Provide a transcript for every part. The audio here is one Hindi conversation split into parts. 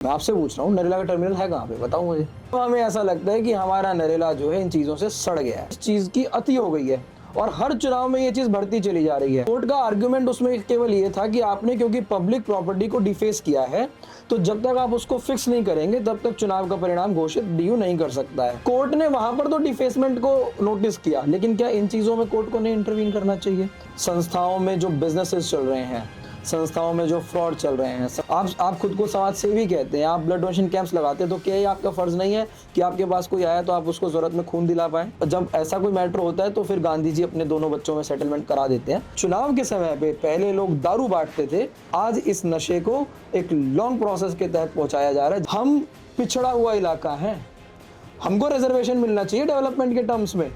मैं आपसे पूछ रहा हूँ नरेला का टर्मिनल है कहाँ पे, बताओ मुझे। तो हमें ऐसा लगता है कि हमारा नरेला जो है इन चीज़ों से सड़ गया है, इस चीज़ की अति हो गई है और हर चुनाव में ये चीज़ बढ़ती चली जा रही है। कोर्ट का आर्गुमेंट उसमें केवल ये था कि आपने क्योंकि पब्लिक प्रॉपर्टी को डिफेस किया है, तो जब तक आप उसको फिक्स नहीं करेंगे तब तक चुनाव का परिणाम घोषित डीयू नहीं कर सकता है। कोर्ट ने वहां पर तो डिफेसमेंट को नोटिस किया, लेकिन क्या इन चीज़ों में कोर्ट को नहीं इंटरवीन करना चाहिए? संस्थाओं में जो बिजनेसेस चल रहे हैं, संस्थाओं में जो फ्रॉड चल रहे हैं, आप खुद को समाज सेवी कहते हैं, आप ब्लड डोनेशन कैंप्स लगाते हैं, तो क्या ये आपका फर्ज नहीं है कि आपके पास कोई आया तो आप उसको जरूरत में खून दिला पाएं? जब ऐसा कोई मैटर होता है तो फिर गांधी जी अपने दोनों बच्चों में सेटलमेंट करा देते हैं। चुनाव के समय पे पहले लोग दारू बांटते थे, आज इस नशे को एक लॉन्ग प्रोसेस के तहत पहुंचाया जा रहा है। हम पिछड़ा हुआ इलाका है, हमको रिजर्वेशन मिलना चाहिए डेवलपमेंट के टर्म्स में।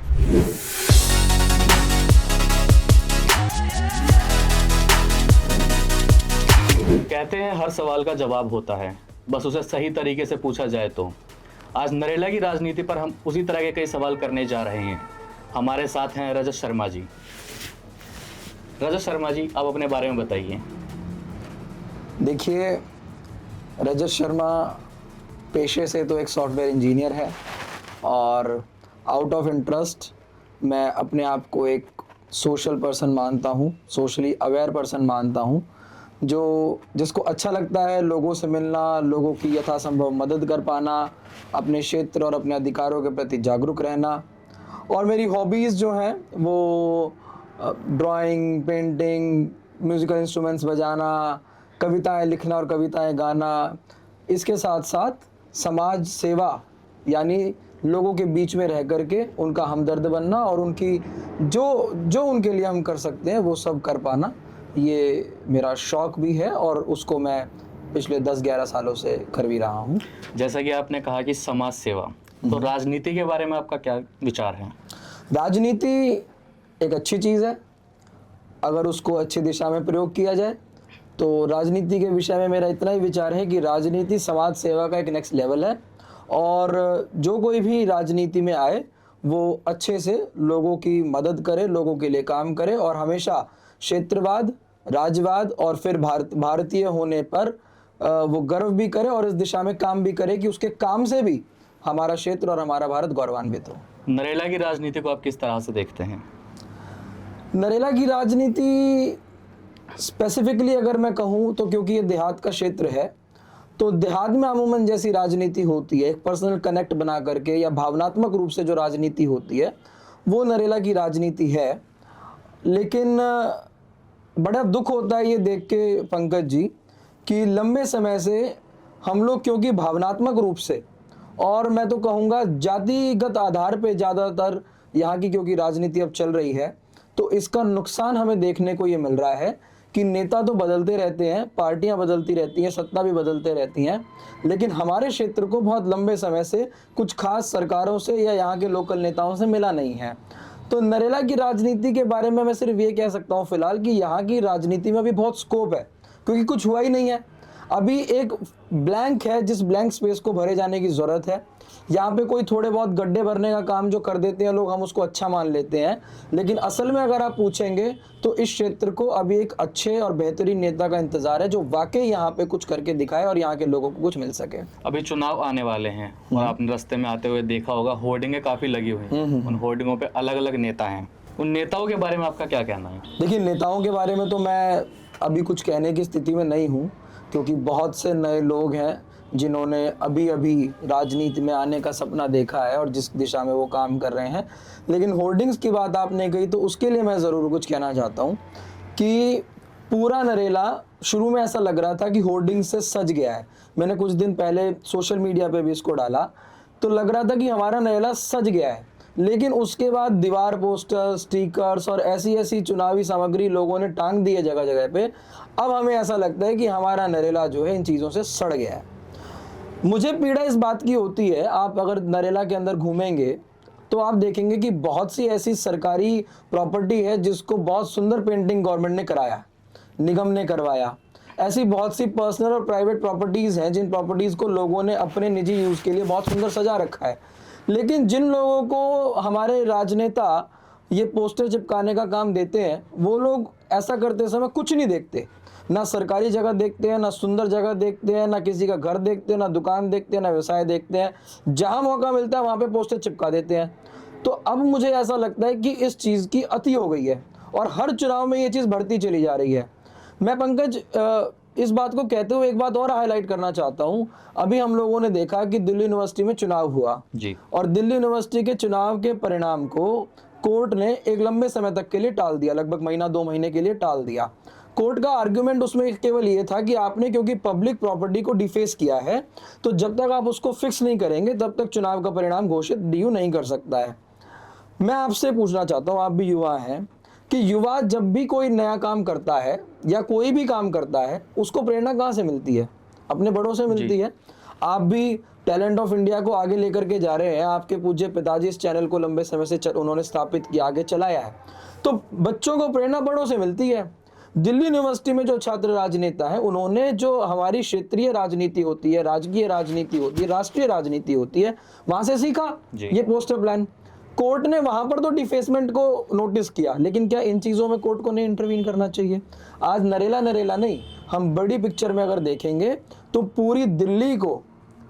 कहते हैं हर सवाल का जवाब होता है, बस उसे सही तरीके से पूछा जाए तो। आज नरेला की राजनीति पर हम उसी तरह के कई सवाल करने जा रहे हैं। हमारे साथ हैं रजत शर्मा जी। रजत शर्मा जी, आप अपने बारे में बताइए। देखिए, रजत शर्मा पेशे से तो एक सॉफ्टवेयर इंजीनियर है और आउट ऑफ इंटरेस्ट मैं अपने आप को एक सोशल पर्सन मानता हूँ, सोशली अवेयर पर्सन मानता हूँ, जिसको अच्छा लगता है लोगों से मिलना, लोगों की यथासंभव मदद कर पाना, अपने क्षेत्र और अपने अधिकारों के प्रति जागरूक रहना। और मेरी हॉबीज़ जो हैं वो ड्राइंग, पेंटिंग, म्यूज़िकल इंस्ट्रूमेंट्स बजाना, कविताएं लिखना और कविताएं गाना। इसके साथ साथ समाज सेवा, यानी लोगों के बीच में रह करके उनका हमदर्द बनना और उनकी जो उनके लिए हम कर सकते हैं वो सब कर पाना, ये मेरा शौक़ भी है और उसको मैं पिछले 10-11 सालों से कर भी रहा हूँ। जैसा कि आपने कहा कि समाज सेवा, तो राजनीति के बारे में आपका क्या विचार है? राजनीति एक अच्छी चीज़ है, अगर उसको अच्छी दिशा में प्रयोग किया जाए तो। राजनीति के विषय में मेरा इतना ही विचार है कि राजनीति समाज सेवा का एक नेक्स्ट लेवल है और जो कोई भी राजनीति में आए वो अच्छे से लोगों की मदद करे, लोगों के लिए काम करे और हमेशा क्षेत्रवाद, राज्यवाद और फिर भारतीय होने पर वो गर्व भी करे और इस दिशा में काम भी करे कि उसके काम से भी हमारा क्षेत्र और हमारा भारत गौरवान्वित हो। नरेला की राजनीति को आप किस तरह से देखते हैं? नरेला की राजनीति स्पेसिफिकली अगर मैं कहूँ तो क्योंकि ये देहात का क्षेत्र है, तो देहात में अमूमन जैसी राजनीति होती है, एक पर्सनल कनेक्ट बना करके या भावनात्मक रूप से जो राजनीति होती है वो नरेला की राजनीति है। लेकिन बड़ा दुख होता है ये देख के पंकज जी कि लंबे समय से हम लोग क्योंकि भावनात्मक रूप से और मैं तो कहूँगा जातिगत आधार पे ज़्यादातर यहाँ की क्योंकि राजनीति अब चल रही है, तो इसका नुकसान हमें देखने को ये मिल रहा है कि नेता तो बदलते रहते हैं, पार्टियां बदलती रहती हैं, सत्ता भी बदलते रहती हैं, लेकिन हमारे क्षेत्र को बहुत लंबे समय से कुछ खास सरकारों से या यहाँ के लोकल नेताओं से मिला नहीं है। तो नरेला की राजनीति के बारे में मैं सिर्फ ये कह सकता हूँ फिलहाल कि यहाँ की राजनीति में भी बहुत स्कोप है, क्योंकि कुछ हुआ ही नहीं है। अभी एक ब्लैंक है, जिस ब्लैंक स्पेस को भरे जाने की ज़रूरत है। यहाँ पे कोई थोड़े बहुत गड्ढे भरने का काम जो कर देते हैं लोग, हम उसको अच्छा मान लेते हैं, लेकिन असल में अगर आप पूछेंगे तो इस क्षेत्र को अभी एक अच्छे और बेहतरीन नेता का इंतजार है जो वाकई यहाँ पे कुछ करके दिखाए और यहाँ के लोगों को कुछ मिल सके। अभी चुनाव आने वाले हैं और आपने रास्ते में आते हुए देखा होगा होर्डिंगें काफ़ी लगी हुई हैं। उन होर्डिंगों पे अलग अलग नेता हैं। उन नेताओं के बारे में आपका क्या कहना है? देखिए, नेताओं के बारे में तो मैं अभी कुछ कहने की स्थिति में नहीं हूँ, क्योंकि बहुत से नए लोग हैं जिन्होंने अभी अभी राजनीति में आने का सपना देखा है और जिस दिशा में वो काम कर रहे हैं। लेकिन होर्डिंग्स की बात आपने कही तो उसके लिए मैं ज़रूर कुछ कहना चाहता हूँ कि पूरा नरेला शुरू में ऐसा लग रहा था कि होर्डिंग्स से सज गया है। मैंने कुछ दिन पहले सोशल मीडिया पे भी इसको डाला, तो लग रहा था कि हमारा नरेला सज गया है, लेकिन उसके बाद दीवार पोस्टर, स्टिकर्स और ऐसी ऐसी चुनावी सामग्री लोगों ने टांग दी है जगह जगह पे। अब हमें ऐसा लगता है कि हमारा नरेला जो है इन चीज़ों से सड़ गया है। मुझे पीड़ा इस बात की होती है, आप अगर नरेला के अंदर घूमेंगे तो आप देखेंगे कि बहुत सी ऐसी सरकारी प्रॉपर्टी है जिसको बहुत सुंदर पेंटिंग गवर्नमेंट ने कराया, निगम ने करवाया। ऐसी बहुत सी पर्सनल और प्राइवेट प्रॉपर्टीज़ हैं जिन प्रॉपर्टीज़ को लोगों ने अपने निजी यूज़ के लिए बहुत सुंदर सजा रखा है, लेकिन जिन लोगों को हमारे राजनेता ये पोस्टर चिपकाने का काम देते हैं वो लोग ऐसा करते समय कुछ नहीं देखते। ना सरकारी जगह देखते हैं, ना सुंदर जगह देखते हैं, ना किसी का घर देखते हैं, ना दुकान देखते हैं, ना व्यवसाय देखते हैं। जहां मौका मिलता है वहां पे पोस्टर चिपका देते हैं। तो अब मुझे ऐसा लगता है कि इस चीज़ की अति हो गई है और हर चुनाव में ये चीज़ बढ़ती चली जा रही है। मैं पंकज इस बात को कहते हुए एक बात और हाईलाइट करना चाहता हूं। अभी हम लोगों ने देखा कि दिल्ली यूनिवर्सिटी में चुनाव हुआ जी। और दिल्ली यूनिवर्सिटी के चुनाव के परिणाम को कोर्ट ने एक लंबे समय तक के लिए टाल दिया, लगभग महीना 2 महीने के लिए टाल दिया। कोर्ट का आर्गुमेंट उसमें केवल ये था कि आपने क्योंकि पब्लिक प्रॉपर्टी को डिफेस किया है, तो जब तक आप उसको फिक्स नहीं करेंगे तब तक चुनाव का परिणाम घोषित डीयू नहीं कर सकता है। मैं आपसे पूछना चाहता हूं, आप भी युवा हैं, कि युवा जब भी कोई नया काम करता है या कोई भी काम करता है, उसको प्रेरणा कहाँ से मिलती है? अपने बड़ों से मिलती है। आप भी टैलेंट ऑफ इंडिया को आगे लेकर के जा रहे हैं। आपके पूज्य पिताजी इस चैनल को लंबे समय से उन्होंने स्थापित किया, आगे चलाया है। तो बच्चों को प्रेरणा बड़ों से मिलती है। दिल्ली यूनिवर्सिटी में जो छात्र राजनेता है, उन्होंने जो हमारी क्षेत्रीय राजनीति होती है, राजकीय राजनीति होती है, राष्ट्रीय राजनीति होती है, वहां से सीखा ये पोस्टर प्लान। कोर्ट ने वहां पर तो डिफेसमेंट को नोटिस किया, लेकिन क्या इन चीजों में कोर्ट को नहीं इंटरवीन करना चाहिए? आज नरेला नहीं, हम बड़ी पिक्चर में अगर देखेंगे तो पूरी दिल्ली को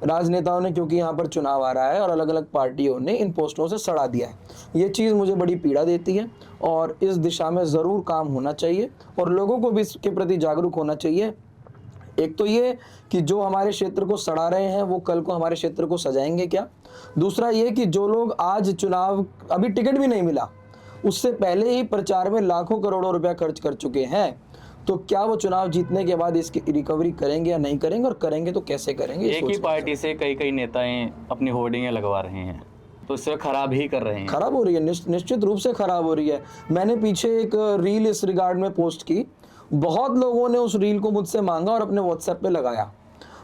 राजनेताओं ने, क्योंकि यहाँ पर चुनाव आ रहा है और अलग अलग पार्टियों ने इन पोस्टरों से सड़ा दिया है। ये चीज़ मुझे बड़ी पीड़ा देती है और इस दिशा में ज़रूर काम होना चाहिए और लोगों को भी इसके प्रति जागरूक होना चाहिए। एक तो ये कि जो हमारे क्षेत्र को सड़ा रहे हैं वो कल को हमारे क्षेत्र को सजाएंगे क्या? दूसरा ये कि जो लोग आज चुनाव, अभी टिकट भी नहीं मिला, उससे पहले ही प्रचार में लाखों करोड़ों रुपया खर्च कर चुके हैं, तो क्या वो चुनाव जीतने के बाद इसकी रिकवरी करेंगे या नहीं करेंगे, और करेंगे तो कैसे करेंगे? एक ही पार्टी से कई नेताएं अपनी होर्डिंगें लगवा रहे हैं, तो इससे खराब ही कर रहे हैं। खराब हो रही है, निश्चित रूप से खराब हो रही है। मैंने पीछे एक रील इस रिगार्ड में पोस्ट की, बहुत लोगों ने उस रील को मुझसे मांगा और अपने व्हाट्सएप पे लगाया।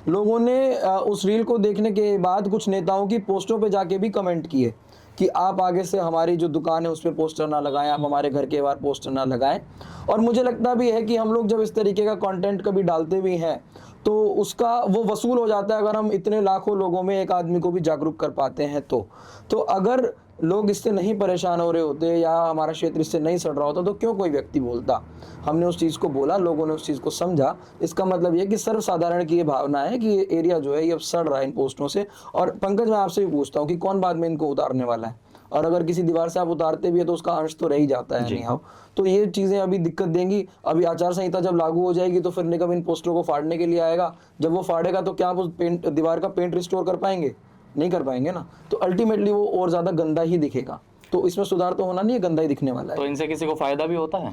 लोगों ने उस रील को देखने के बाद कुछ नेताओं की पोस्टों पे जाके भी कमेंट किए कि आप आगे से हमारी जो दुकान है उस पर पोस्टर ना लगाएं, आप हमारे घर के बाहर पोस्टर ना लगाएं। और मुझे लगता भी है कि हम लोग जब इस तरीके का कंटेंट कभी डालते भी हैं तो उसका वो वसूल हो जाता है, अगर हम इतने लाखों लोगों में एक आदमी को भी जागरूक कर पाते हैं तो अगर लोग इससे नहीं परेशान हो रहे होते या हमारा क्षेत्र इससे नहीं सड़ रहा होता तो क्यों कोई व्यक्ति बोलता? हमने उस चीज़ को बोला, लोगों ने उस चीज़ को समझा। इसका मतलब ये कि सर्वसाधारण की ये भावना है कि ये एरिया जो है ये अब सड़ रहा है इन पोस्टों से। और पंकज, मैं आपसे भी पूछता हूँ कि कौन बाद में इनको उतारने वाला है? और अगर किसी दीवार से आप उतारते भी है तो उसका अंश तो रह ही जाता है नहीं। तो ये चीज़ें अभी दिक्कत देंगी। अभी आचार संहिता जब लागू हो जाएगी तो फिर निगम इन पोस्टरों को फाड़ने के लिए आएगा। जब वो फाड़ेगा तो क्या आप उस दीवार का पेंट रिस्टोर कर पाएंगे? नहीं कर पाएंगे ना। तो अल्टीमेटली वो और ज़्यादा गंदा ही दिखेगा। तो इसमें सुधार तो होना नहीं है, गंदा ही दिखने वाला है। तो इनसे किसी को फायदा भी होता है?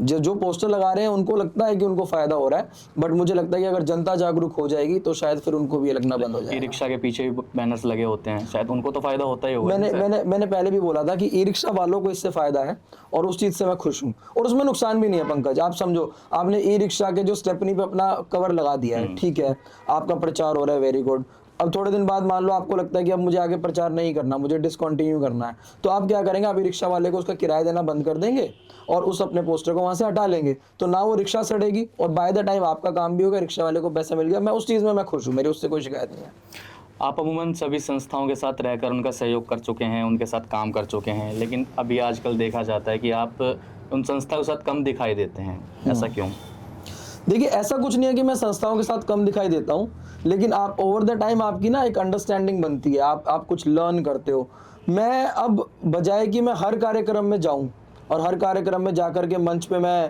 जो पोस्टर लगा रहे हैं उनको लगता है कि उनको फायदा हो रहा है, बट मुझे लगता है कि अगर जनता जागरूक हो जाएगी तो शायद फिर उनको भी ये लगना बंद हो जाएगा। ई रिक्शा के पीछे भी बैनर्स लगे होते हैं, शायद उनको तो फायदा होता ही होगा। मैंने पहले भी बोला था कि ई रिक्शा वालों को इससे फायदा है और उस चीज से मैं खुश हूँ और उसमें नुकसान भी नहीं है। पंकज, आप समझो, आपने ई रिक्शा के जो स्टेपनी पे अपना कवर लगा दिया है, ठीक है, आपका प्रचार हो रहा है, वेरी गुड। अब थोड़े दिन बाद मान लो आपको लगता है कि अब मुझे आगे प्रचार नहीं करना, मुझे डिसकंटिन्यू करना है, तो आप क्या करेंगे? आप ई रिक्शा वाले को उसका किराया देना बंद कर देंगे और उस अपने पोस्टर को वहां से हटा लेंगे। तो ना वो रिक्शा सड़ेगी और बाय द टाइम आपका काम भी होगा, रिक्शा वाले को पैसा मिल गया। मैं उस चीज़ में मैं खुश हूँ, मेरी उससे कोई शिकायत नहीं है। आप अमूमन सभी संस्थाओं के साथ रहकर उनका सहयोग कर चुके हैं, उनके साथ काम कर चुके हैं, लेकिन अभी आजकल देखा जाता है कि आप उन संस्थाओं के साथ कम दिखाई देते हैं, ऐसा क्यों? देखिए, ऐसा कुछ नहीं है कि मैं संस्थाओं के साथ कम दिखाई देता हूँ, लेकिन आप ओवर द टाइम आपकी ना एक अंडरस्टैंडिंग बनती है, आप कुछ लर्न करते हो। मैं अब बजाय कि मैं हर कार्यक्रम में जाऊं और हर कार्यक्रम में जाकर के मंच पे मैं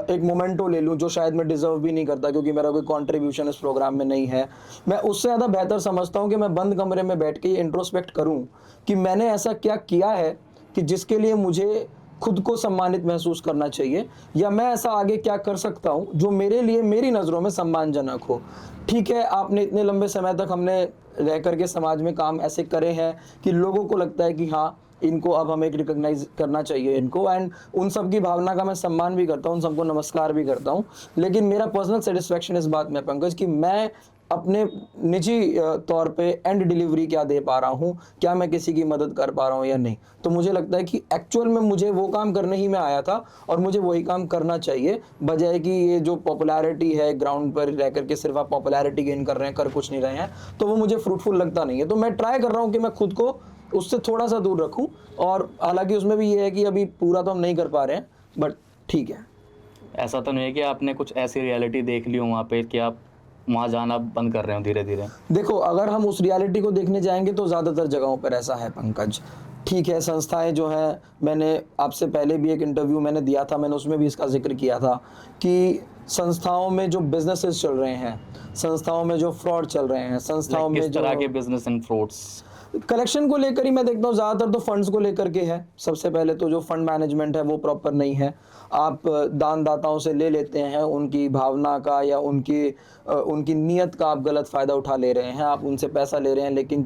एक मोमेंटो ले लूं, जो शायद मैं डिजर्व भी नहीं करता क्योंकि मेरा कोई कंट्रीब्यूशन इस प्रोग्राम में नहीं है, मैं उससे ज़्यादा बेहतर समझता हूं कि मैं बंद कमरे में बैठ के ये इंट्रोस्पेक्ट करूं कि मैंने ऐसा क्या किया है कि जिसके लिए मुझे खुद को सम्मानित महसूस करना चाहिए, या मैं ऐसा आगे क्या कर सकता हूं जो मेरे लिए, मेरी नज़रों में सम्मानजनक हो। ठीक है, आपने इतने लंबे समय तक हमने रह करके समाज में काम ऐसे करे हैं कि लोगों को लगता है कि हाँ, इनको अब हमें एक रिकॉग्नाइज करना चाहिए इनको, एंड उन सब की भावना का मैं सम्मान भी करता हूँ, उन सबको नमस्कार भी करता हूँ। लेकिन मेरा पर्सनल सेटिस्फेक्शन इस बात में पंकज कि मैं अपने निजी तौर पे एंड डिलीवरी क्या दे पा रहा हूँ, क्या मैं किसी की मदद कर पा रहा हूँ या नहीं। तो मुझे लगता है कि एक्चुअल में मुझे वो काम करने ही में आया था और मुझे वही काम करना चाहिए, बजाय कि ये जो पॉपुलैरिटी है ग्राउंड पर रह करके सिर्फ आप पॉपुलैरिटी गेन कर रहे हैं, कर कुछ नहीं रहे हैं, तो वो मुझे फ्रूटफुल लगता नहीं है। तो मैं ट्राई कर रहा हूँ कि मैं खुद को उससे थोड़ा सा दूर रखूँ, और हालांकि उसमें भी ये है कि अभी पूरा तो हम नहीं कर पा रहे हैं, बट ठीक है। ऐसा तो नहीं है कि आपने कुछ ऐसी रियलिटी देख ली हो वहाँ पे कि आप वहाँ जाना बंद कर रहे हो धीरे धीरे? देखो, अगर हम उस रियलिटी को देखने जाएंगे तो ज़्यादातर जगहों पर ऐसा है पंकज। ठीक है, संस्थाएं जो हैं, मैंने आपसे पहले भी एक इंटरव्यू मैंने दिया था, मैंने उसमें भी इसका जिक्र किया था कि संस्थाओं में जो बिजनेसेस चल रहे हैं, संस्थाओं में जो फ्रॉड चल रहे हैं, संस्थाओं में किस जो तरह के बिजनेस एंड फ्रॉड्स? कलेक्शन को लेकर ही मैं देखता हूँ, ज़्यादातर तो फंड्स को लेकर के है। सबसे पहले तो जो फंड मैनेजमेंट है वो प्रॉपर नहीं है। आप दान दाताओं से ले लेते हैं, उनकी भावना का या उनकी नीयत का आप गलत फ़ायदा उठा ले रहे हैं। आप उनसे पैसा ले रहे हैं, लेकिन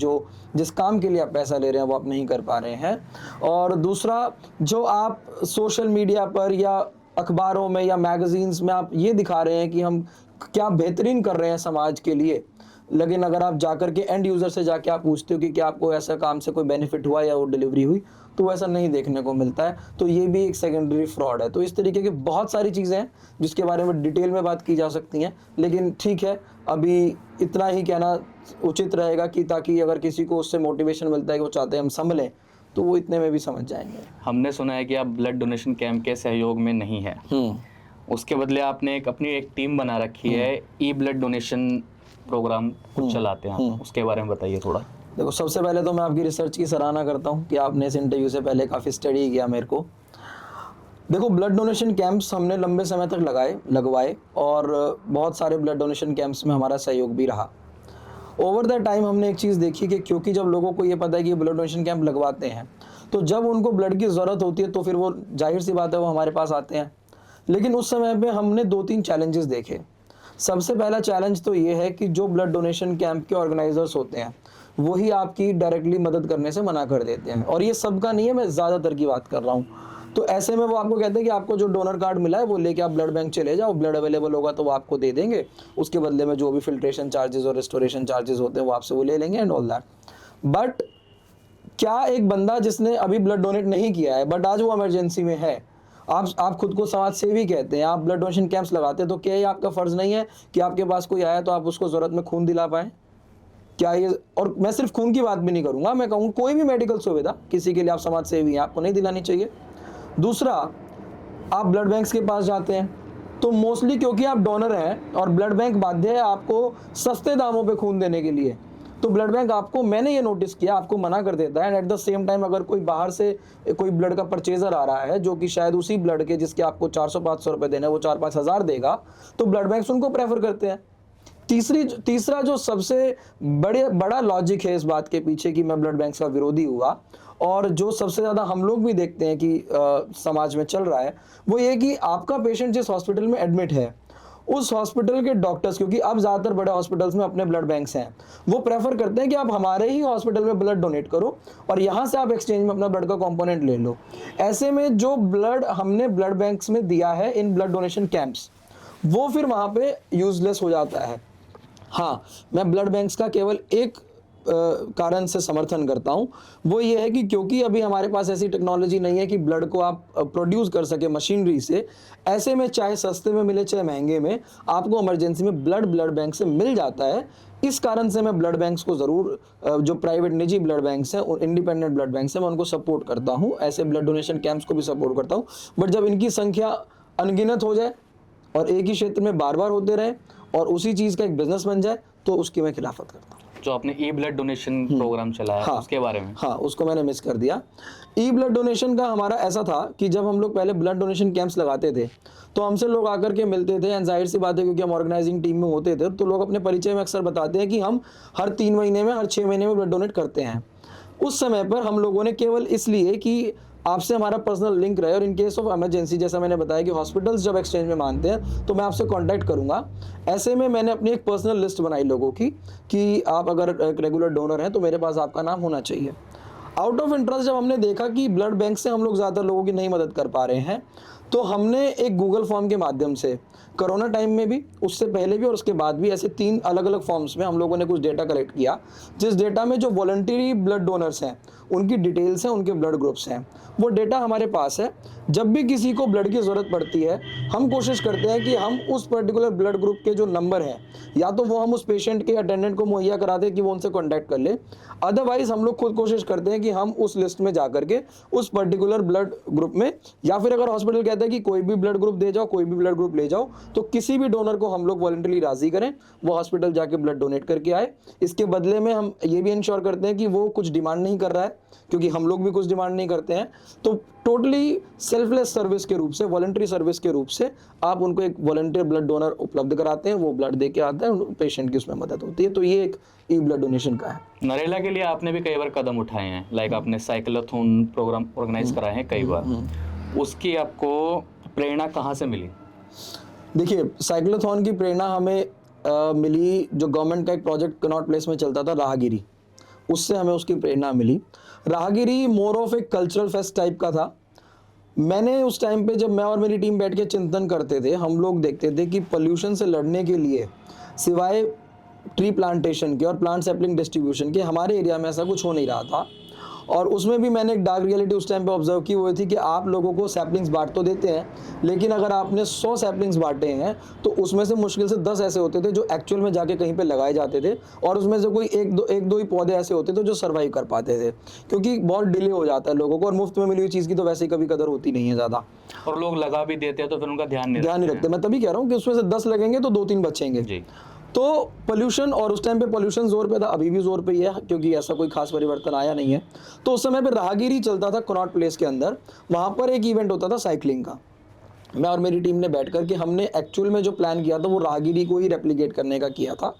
जिस काम के लिए आप पैसा ले रहे हैं वो आप नहीं कर पा रहे हैं। और दूसरा, जो आप सोशल मीडिया पर या अखबारों में या मैगजीन्स में आप ये दिखा रहे हैं कि हम क्या बेहतरीन कर रहे हैं समाज के लिए, लेकिन अगर आप जाकर के एंड यूज़र से जाके आप पूछते हो कि क्या आपको ऐसा काम से कोई बेनिफिट हुआ या वो डिलीवरी हुई, तो वैसा नहीं देखने को मिलता है। तो ये भी एक सेकेंडरी फ्रॉड है। तो इस तरीके की बहुत सारी चीज़ें हैं जिसके बारे में डिटेल में बात की जा सकती हैं, लेकिन ठीक है, अभी इतना ही कहना उचित रहेगा कि ताकि अगर किसी को उससे मोटिवेशन मिलता है कि वो चाहते हैं हम संभलें, तो वो इतने में भी समझ जाएंगे। हमने सुना है कि आप ब्लड डोनेशन कैंप के सहयोग में नहीं है, उसके बदले आपने अपनी एक टीम बना रखी है, ई ब्लड डोनेशन प्रोग्राम कुछ चलाते हैं आप, उसके बारे में बताइए थोड़ा। देखो, सबसे पहले तो मैं आपकी रिसर्च की सराहना करता हूँ कि आपने इस इंटरव्यू से पहले काफ़ी स्टडी किया मेरे को। देखो, ब्लड डोनेशन कैंप्स हमने लंबे समय तक लगवाए और बहुत सारे ब्लड डोनेशन कैंप्स में हमारा सहयोग भी रहा। ओवर द टाइम हमने एक चीज़ देखी कि क्योंकि जब लोगों को ये पता है कि ब्लड डोनेशन कैंप लगवाते हैं, तो जब उनको ब्लड की ज़रूरत होती है तो फिर वो जाहिर सी बात है वो हमारे पास आते हैं। लेकिन उस समय पे हमने 2-3 चैलेंजेस देखे। सबसे पहला चैलेंज तो ये है कि जो ब्लड डोनेशन कैंप के ऑर्गेनाइजर्स होते हैं वही आपकी डायरेक्टली मदद करने से मना कर देते हैं, और ये सबका नहीं है, मैं ज़्यादातर की बात कर रहा हूँ। तो ऐसे में वो आपको कहते हैं कि आपको जो डोनर कार्ड मिला है वो लेके आप ब्लड बैंक चले जाओ, ब्लड अवेलेबल होगा तो वो आपको दे देंगे, उसके बदले में जो भी फिल्ट्रेशन चार्जेस और रेस्टोरेशन चार्जेस होते हैं वो आपसे वो ले लेंगे एंड ऑल दैट। बट क्या एक बंदा जिसने अभी ब्लड डोनेट नहीं किया है बट आज वो इमरजेंसी में है, आप खुद को समाज सेवी कहते हैं, आप ब्लड डोनेशन कैंप्स लगाते हैं, तो क्या ये आपका फ़र्ज़ नहीं है कि आपके पास कोई आया तो आप उसको ज़रूरत में खून दिला पाएँ? क्या ये, और मैं सिर्फ खून की बात भी नहीं करूँगा, मैं कहूँ कोई भी मेडिकल सुविधा किसी के लिए आप समाज सेवी हैं, आपको नहीं दिलानी चाहिए। दूसरा, आप ब्लड बैंक्स के पास जाते हैं तो मोस्टली क्योंकि आप डोनर हैं और ब्लड बैंक बाध्य है आपको सस्ते दामों पे खून देने के लिए, तो ब्लड बैंक आपको, मैंने ये नोटिस किया, आपको मना कर देता है। And at the same time अगर कोई बाहर से कोई ब्लड का परचेजर आ रहा है जो कि शायद उसी ब्लड के जिसके आपको 400-500 रुपये देना है वो 4-5 हज़ार देगा, तो ब्लड बैंक्स उनको प्रेफर करते हैं। तीसरा जो सबसे बड़ा लॉजिक है इस बात के पीछे कि मैं ब्लड बैंक्स का विरोधी हुआ, और जो सबसे ज़्यादा हम लोग भी देखते हैं कि समाज में चल रहा है, वो ये कि आपका पेशेंट जिस हॉस्पिटल में एडमिट है उस हॉस्पिटल के डॉक्टर्स, क्योंकि अब ज़्यादातर बड़े हॉस्पिटल्स में अपने ब्लड बैंक्स हैं, वो प्रेफर करते हैं कि आप हमारे ही हॉस्पिटल में ब्लड डोनेट करो और यहाँ से आप एक्सचेंज में अपना ब्लड का कंपोनेंट ले लो। ऐसे में जो ब्लड हमने ब्लड बैंक्स में दिया है इन ब्लड डोनेशन कैंप्स, वो फिर वहाँ पे यूजलेस हो जाता है। हाँ, मैं ब्लड बैंक्स का केवल एक कारण से समर्थन करता हूँ, वो ये है कि क्योंकि अभी हमारे पास ऐसी टेक्नोलॉजी नहीं है कि ब्लड को आप प्रोड्यूस कर सके मशीनरी से। ऐसे में चाहे सस्ते में मिले चाहे महंगे में, आपको इमरजेंसी में ब्लड बैंक से मिल जाता है। इस कारण से मैं ब्लड बैंक्स को ज़रूर, जो प्राइवेट निजी ब्लड बैंक्स हैं और इंडिपेंडेंट ब्लड बैंक्स हैं, मैं उनको सपोर्ट करता हूँ, ऐसे ब्लड डोनेशन कैंप्स को भी सपोर्ट करता हूँ। बट जब इनकी संख्या अनगिनत हो जाए और एक ही क्षेत्र में बार बार होते रहे और उसी चीज़ का एक बिजनेस बन जाए, तो उसकी मैं खिलाफत करता हूँ। जो आपने ई ब्लड डोनेशन प्रोग्राम चलाया, हाँ, उसके बारे में? हाँ, उसको मैंने मिस कर दिया। ई ब्लड डोनेशन का हमारा ऐसा था कि जब हम लोग पहले ब्लड डोनेशन कैंप्स लगाते थे तो हमसे लोग आकर के मिलते थे, एंड जाहिर सी बात है क्योंकि हम ऑर्गेनाइजिंग टीम में होते थे तो लोग अपने परिचय में अक्सर बताते हैं कि हम हर 3 महीने में, हर 6 महीने में ब्लड डोनेट करते हैं। उस समय पर हम लोगों ने केवल इसलिए कि आपसे हमारा पर्सनल लिंक रहे और इन केस ऑफ इमरजेंसी, जैसा मैंने बताया कि हॉस्पिटल्स जब एक्सचेंज में मानते हैं तो मैं आपसे कांटेक्ट करूंगा, ऐसे में मैंने अपनी एक पर्सनल लिस्ट बनाई लोगों की कि आप अगर एक रेगुलर डोनर हैं तो मेरे पास आपका नाम होना चाहिए। आउट ऑफ इंटरेस्ट जब हमने देखा कि ब्लड बैंक से हम लोग ज़्यादातर लोगों की नहीं मदद कर पा रहे हैं, तो हमने एक गूगल फॉर्म के माध्यम से कोरोना टाइम में भी, उससे पहले भी और उसके बाद भी, ऐसे 3 अलग अलग फॉर्म्स में हम लोगों ने कुछ डेटा कलेक्ट किया, जिस डेटा में जो वॉलंटरी ब्लड डोनर्स हैं उनकी डिटेल्स हैं, उनके ब्लड ग्रुप्स हैं, वो डेटा हमारे पास है। जब भी किसी को ब्लड की ज़रूरत पड़ती है हम कोशिश करते हैं कि हम उस पर्टिकुलर ब्लड ग्रुप के जो नंबर हैं या तो वो हम उस पेशेंट के अटेंडेंट को मुहैया कराते हैं कि वो उनसे कॉन्टैक्ट कर ले, अदरवाइज हम लोग खुद कोशिश करते हैं कि हम उस लिस्ट में जा करके उस पर्टिकुलर ब्लड ग्रुप में, या फिर अगर हॉस्पिटल कहते रहता है कि कोई भी ब्लड ग्रुप दे जाओ, कोई भी ब्लड ग्रुप ले जाओ, तो किसी भी डोनर को हम लोग वॉलंटरी राजी करें, वो हॉस्पिटल जाके ब्लड डोनेट करके आए। इसके बदले में हम ये भी इंश्योर करते हैं कि वो कुछ डिमांड नहीं कर रहा है, क्योंकि हम लोग भी कुछ डिमांड नहीं करते हैं। तो टोटली सेल्फलेस सर्विस के रूप से, वॉलंटरी सर्विस के रूप से आप उनको एक वॉलंटियर ब्लड डोनर उपलब्ध कराते हैं, वो ब्लड दे के आता है, पेशेंट की उसमें मदद होती है। तो ये एक ई ब्लड डोनेशन का है। नरेला के लिए आपने भी कई बार कदम उठाए हैं, लाइक आपने साइक्लोथॉन प्रोग्राम ऑर्गेनाइज कराए हैं कई बार। उसकी आपको प्रेरणा कहाँ से मिली? देखिए, साइक्लोथॉन की प्रेरणा हमें मिली, जो गवर्नमेंट का एक प्रोजेक्ट कनॉट प्लेस में चलता था, राहगिरी, उससे हमें उसकी प्रेरणा मिली। राहगिरी मोर ऑफ एक कल्चरल फेस्ट टाइप का था। मैंने उस टाइम पे, जब मैं और मेरी टीम बैठ के चिंतन करते थे, हम लोग देखते थे कि पोल्यूशन से लड़ने के लिए सिवाय ट्री प्लांटेशन के और प्लांट सैपलिंग डिस्ट्रीब्यूशन के हमारे एरिया में ऐसा कुछ हो नहीं रहा था। और उसमें भी मैंने एक डार्क रियलिटी उस टाइम पे ऑब्जर्व की, वो थी कि आप लोगों को सैपलिंग्स बांट तो देते हैं, लेकिन अगर आपने 100 सैपलिंग्स बांटे हैं तो उसमें से मुश्किल से 10 ऐसे होते थे जो एक्चुअल में जाके कहीं पे लगाए जाते थे, और उसमें से कोई एक दो ही पौधे ऐसे होते थे जो सर्वाइव कर पाते थे, क्योंकि बहुत डिले हो जाता है लोगों को, और मुफ्त में मिली हुई चीज़ की तो वैसे ही कभी कदर होती नहीं है ज़्यादा, और लोग लगा भी देते हैं तो फिर उनका ध्यान नहीं रखते। मैं तभी कह रहा हूँ कि उसमें से 10 लगेंगे तो 2-3 बचेंगे जी। तो पोल्यूशन, और उस टाइम पे पोल्यूशन जोर पे था, अभी भी जोर पे ही है, क्योंकि ऐसा कोई खास परिवर्तन आया नहीं है। तो उस समय पे राहगिरी चलता था कनॉट प्लेस के अंदर, वहाँ पर एक इवेंट होता था साइकिलिंग का। मैं और मेरी टीम ने बैठ कर के हमने एक्चुअल में जो प्लान किया था वो राहगिरी को ही रेप्लिकेट करने का किया था,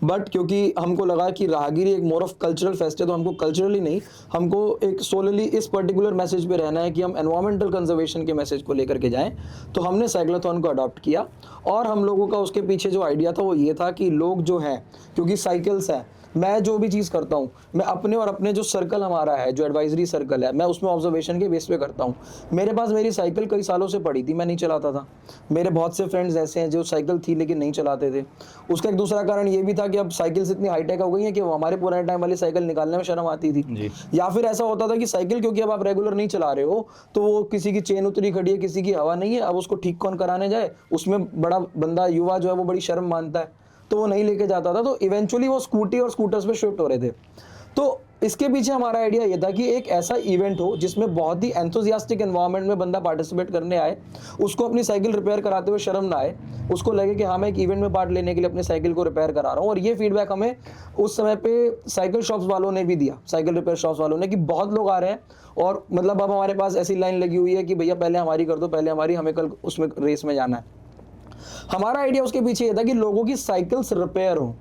बट क्योंकि हमको लगा कि राहगिरी एक मोर ऑफ कल्चरल फेस्ट है, तो हमको कल्चरली नहीं, हमको एक सोलली इस पर्टिकुलर मैसेज पे रहना है कि हम एनवायरमेंटल कंजर्वेशन के मैसेज को लेकर के जाएं। तो हमने साइक्लोथॉन को अडॉप्ट किया, और हम लोगों का उसके पीछे जो आइडिया था वो ये था कि लोग जो हैं, क्योंकि साइकिल्स हैं, मैं जो भी चीज़ करता हूँ, मैं अपने और अपने जो सर्कल हमारा है, जो एडवाइजरी सर्कल है, मैं उसमें ऑब्जर्वेशन के बेस पे करता हूँ। मेरे पास मेरी साइकिल कई सालों से पड़ी थी, मैं नहीं चलाता था। मेरे बहुत से फ्रेंड्स ऐसे हैं जो साइकिल थी लेकिन नहीं चलाते थे। उसका एक दूसरा कारण ये भी था कि अब साइकिल्स इतनी हाईटेक हो गई हैं कि वो हमारे पुराने टाइम वाली साइकिल निकालने में शर्म आती थी, या फिर ऐसा होता था कि साइकिल क्योंकि अब आप रेगुलर नहीं चला रहे हो, तो वो किसी की चेन उतरी खड़ी है, किसी की हवा नहीं है, अब उसको ठीक कौन कराने जाए, उसमें बड़ा बंदा युवा जो है वो बड़ी शर्म मानता है, तो वो नहीं लेके जाता था। तो इवेंचुअली वो स्कूटी और स्कूटर्स पे शिफ्ट हो रहे थे। तो इसके पीछे हमारा आइडिया ये था कि एक ऐसा इवेंट हो जिसमें बहुत ही एंथुसियास्टिक एनवायरनमेंट में बंदा पार्टिसिपेट करने आए, उसको अपनी साइकिल रिपेयर कराते हुए शर्म ना आए, उसको लगे कि हाँ मैं एक इवेंट में पार्ट लेने के लिए अपनी साइकिल को रिपेयर करा रहा हूँ। और ये फीडबैक हमें उस समय पे साइकिल शॉप्स वालों ने भी दिया, साइकिल रिपेयर शॉप्स वालों ने, कि बहुत लोग आ रहे हैं, और मतलब अब हमारे पास ऐसी लाइन लगी हुई है कि भैया पहले हमारी कर दो, पहले हमारी, हमें कल उसमें रेस में जाना है। हमारा आइडिया उसके पीछे ये था कि लोगों की साइकिल्स रिपेयर हो,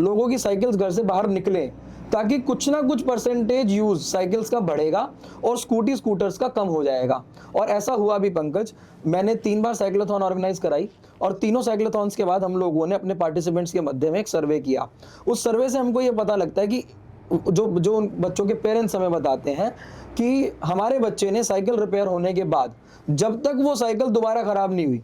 लोगों की साइकिल्स घर से बाहर निकले, ताकि कुछ ना कुछ परसेंटेज यूज साइकिल्स का बढ़ेगा और स्कूटर्स का कम हो जाएगा। और ऐसा हुआ भी पंकज, मैंने 3 बार साइक्लोथॉन ऑर्गेनाइज कराई, और तीनों साइक्लोथॉन्स के बाद हम लोगों ने अपने पार्टिसिपेंट्स के मध्य में एक सर्वे किया। उस सर्वे से हमको ये पता लगता है कि जो बच्चों के पेरेंट्स हमें बताते हैं कि हमारे बच्चे ने साइकिल रिपेयर होने के बाद जब तक वो साइकिल दोबारा खराब नहीं हुई,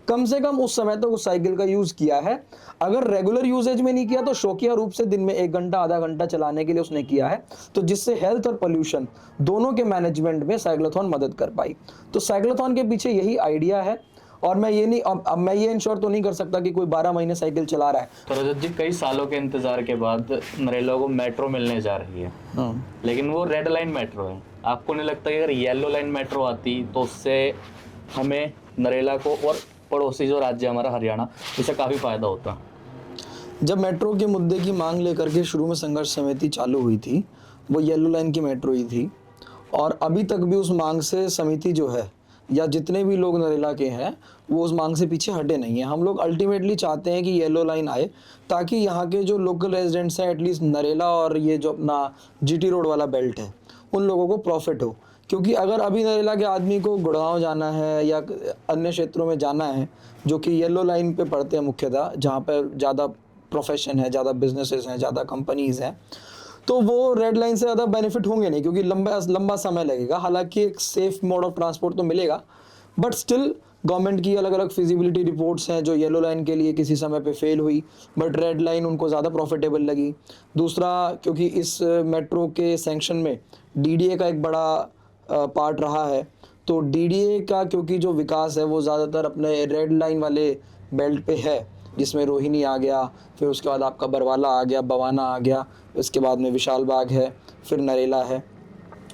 कम से कम उस समय तक उस साइकिल का यूज किया है। अगर रेगुलर यूजेज में नहीं किया तो शौकिया रूप से दिन में 1 घंटा आधा घंटा चलाने के लिए उसने किया है, तो जिससे हेल्थ और पोल्यूशन दोनों के मैनेजमेंट में साइक्लोथॉन मदद कर पाई। तो साइक्लोथॉन के पीछे यही आइडिया है। और मैं ये नहीं, अब मैं ये इंश्योर तो नहीं कर सकता कि कोई 12 महीने साइकिल चला रहा है। तो रजत जी, कई सालों के इंतजार के बाद नरेला को मेट्रो मिलने जा रही है, लेकिन वो रेड लाइन मेट्रो है। आपको नहीं लगता कि अगर येलो लाइन मेट्रो आती तो उससे हमें, नरेला को और पड़ोसी जो राज्य हमारा हरियाणा, इससे काफ़ी फायदा होता? जब मेट्रो के मुद्दे की मांग लेकर के शुरू में संघर्ष समिति चालू हुई थी, वो येलो लाइन की मेट्रो ही थी, और अभी तक भी उस मांग से समिति जो है, या जितने भी लोग नरेला के हैं, वो उस मांग से पीछे हटे नहीं है। हम लोग अल्टीमेटली चाहते हैं कि येलो लाइन आए, ताकि यहाँ के जो लोकल रेजिडेंट्स हैं, एटलीस्ट नरेला और ये जो अपना जीटी रोड वाला बेल्ट है, उन लोगों को प्रॉफिट हो। क्योंकि अगर अभी नरेला के आदमी को गुड़गांव जाना है या अन्य क्षेत्रों में जाना है जो कि येलो लाइन पे पड़ते हैं मुख्यतः, जहाँ पर ज़्यादा प्रोफेशन है, ज़्यादा बिजनेसेस हैं, ज़्यादा कंपनीज़ हैं, तो वो रेड लाइन से ज़्यादा बेनिफिट होंगे नहीं, क्योंकि लंबा समय लगेगा। हालांकि एक सेफ मोड ऑफ ट्रांसपोर्ट तो मिलेगा, बट स्टिल गवर्नमेंट की अलग अलग फिजिबिलिटी रिपोर्ट्स हैं जो येलो लाइन के लिए किसी समय पे फेल हुई, बट रेड लाइन उनको ज़्यादा प्रॉफिटेबल लगी। दूसरा, क्योंकि इस मेट्रो के सैंक्शन में डीडीए का एक बड़ा पार्ट रहा है, तो डीडीए का क्योंकि जो विकास है वो ज़्यादातर अपने रेड लाइन वाले बेल्ट पे है, जिसमें रोहिणी आ गया, फिर उसके बाद आपका बरवाला आ गया, बवाना आ गया, इसके बाद में विशाल बाग है, फिर नरेला है,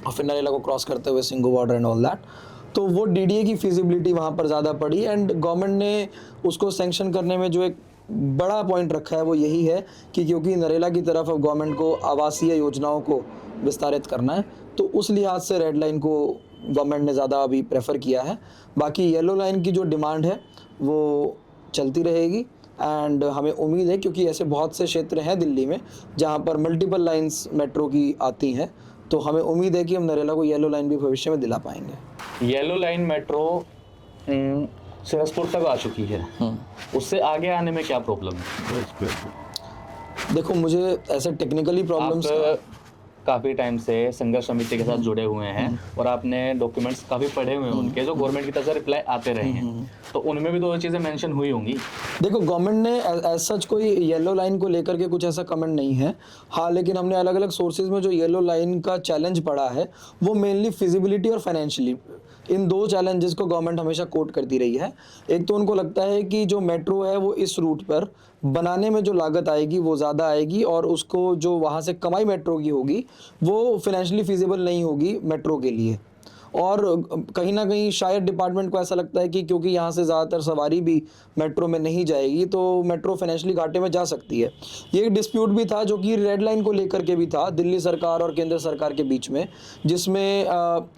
और फिर नरेला को क्रॉस करते हुए Singhu border and all that. तो वो डीडीए की फिजिबिलिटी वहाँ पर ज़्यादा पड़ी एंड गवर्नमेंट ने उसको सैंक्शन करने में जो एक बड़ा पॉइंट रखा है वो यही है कि क्योंकि नरेला की तरफ अब गवर्नमेंट को आवासीय योजनाओं को विस्तारित करना है, तो उस लिहाज से रेड लाइन को गवर्नमेंट ने ज़्यादा अभी प्रेफर किया है। बाकी येलो लाइन की जो डिमांड है वो चलती रहेगी एंड हमें उम्मीद है, क्योंकि ऐसे बहुत से क्षेत्र हैं दिल्ली में जहाँ पर मल्टीपल लाइंस मेट्रो की आती हैं, तो हमें उम्मीद है कि हम नरेला को येलो लाइन भी भविष्य में दिला पाएंगे। येलो लाइन मेट्रो सहसपुर तक आ चुकी है, उससे आगे आने में क्या प्रॉब्लम है? देखो, मुझे ऐसे टेक्निकली प्रॉब्लम्स आप काफ़ी टाइम से संघर्ष समिति के साथ जुड़े हुए हैं और आपने डॉक्यूमेंट्स काफ़ी पढ़े हुए हैं उनके, जो गवर्नमेंट की तरफ से रिप्लाई आते रहे हैं, तो उनमें भी दो चीज़ें मेंशन हुई होंगी। देखो, गवर्नमेंट ने एज सच कोई येलो लाइन को लेकर के कुछ ऐसा कमेंट नहीं है, हाँ, लेकिन हमने अलग अलग सोर्सेज में जो येलो लाइन का चैलेंज पढ़ा है वो मेनली फिजिबिलिटी और फाइनेंशियली, इन दो चैलेंजेस को गवर्नमेंट हमेशा कोट करती रही है। एक तो उनको लगता है कि जो मेट्रो है वो इस रूट पर बनाने में जो लागत आएगी वो ज़्यादा आएगी और उसको जो वहाँ से कमाई मेट्रो की होगी वो फिनेंशियली फिजिबल नहीं होगी मेट्रो के लिए। और कहीं ना कहीं शायद डिपार्टमेंट को ऐसा लगता है कि क्योंकि यहाँ से ज़्यादातर सवारी भी मेट्रो में नहीं जाएगी तो मेट्रो फाइनेंशियली घाटे में जा सकती है। ये एक डिस्प्यूट भी था जो कि रेड लाइन को लेकर के भी था दिल्ली सरकार और केंद्र सरकार के बीच में, जिसमें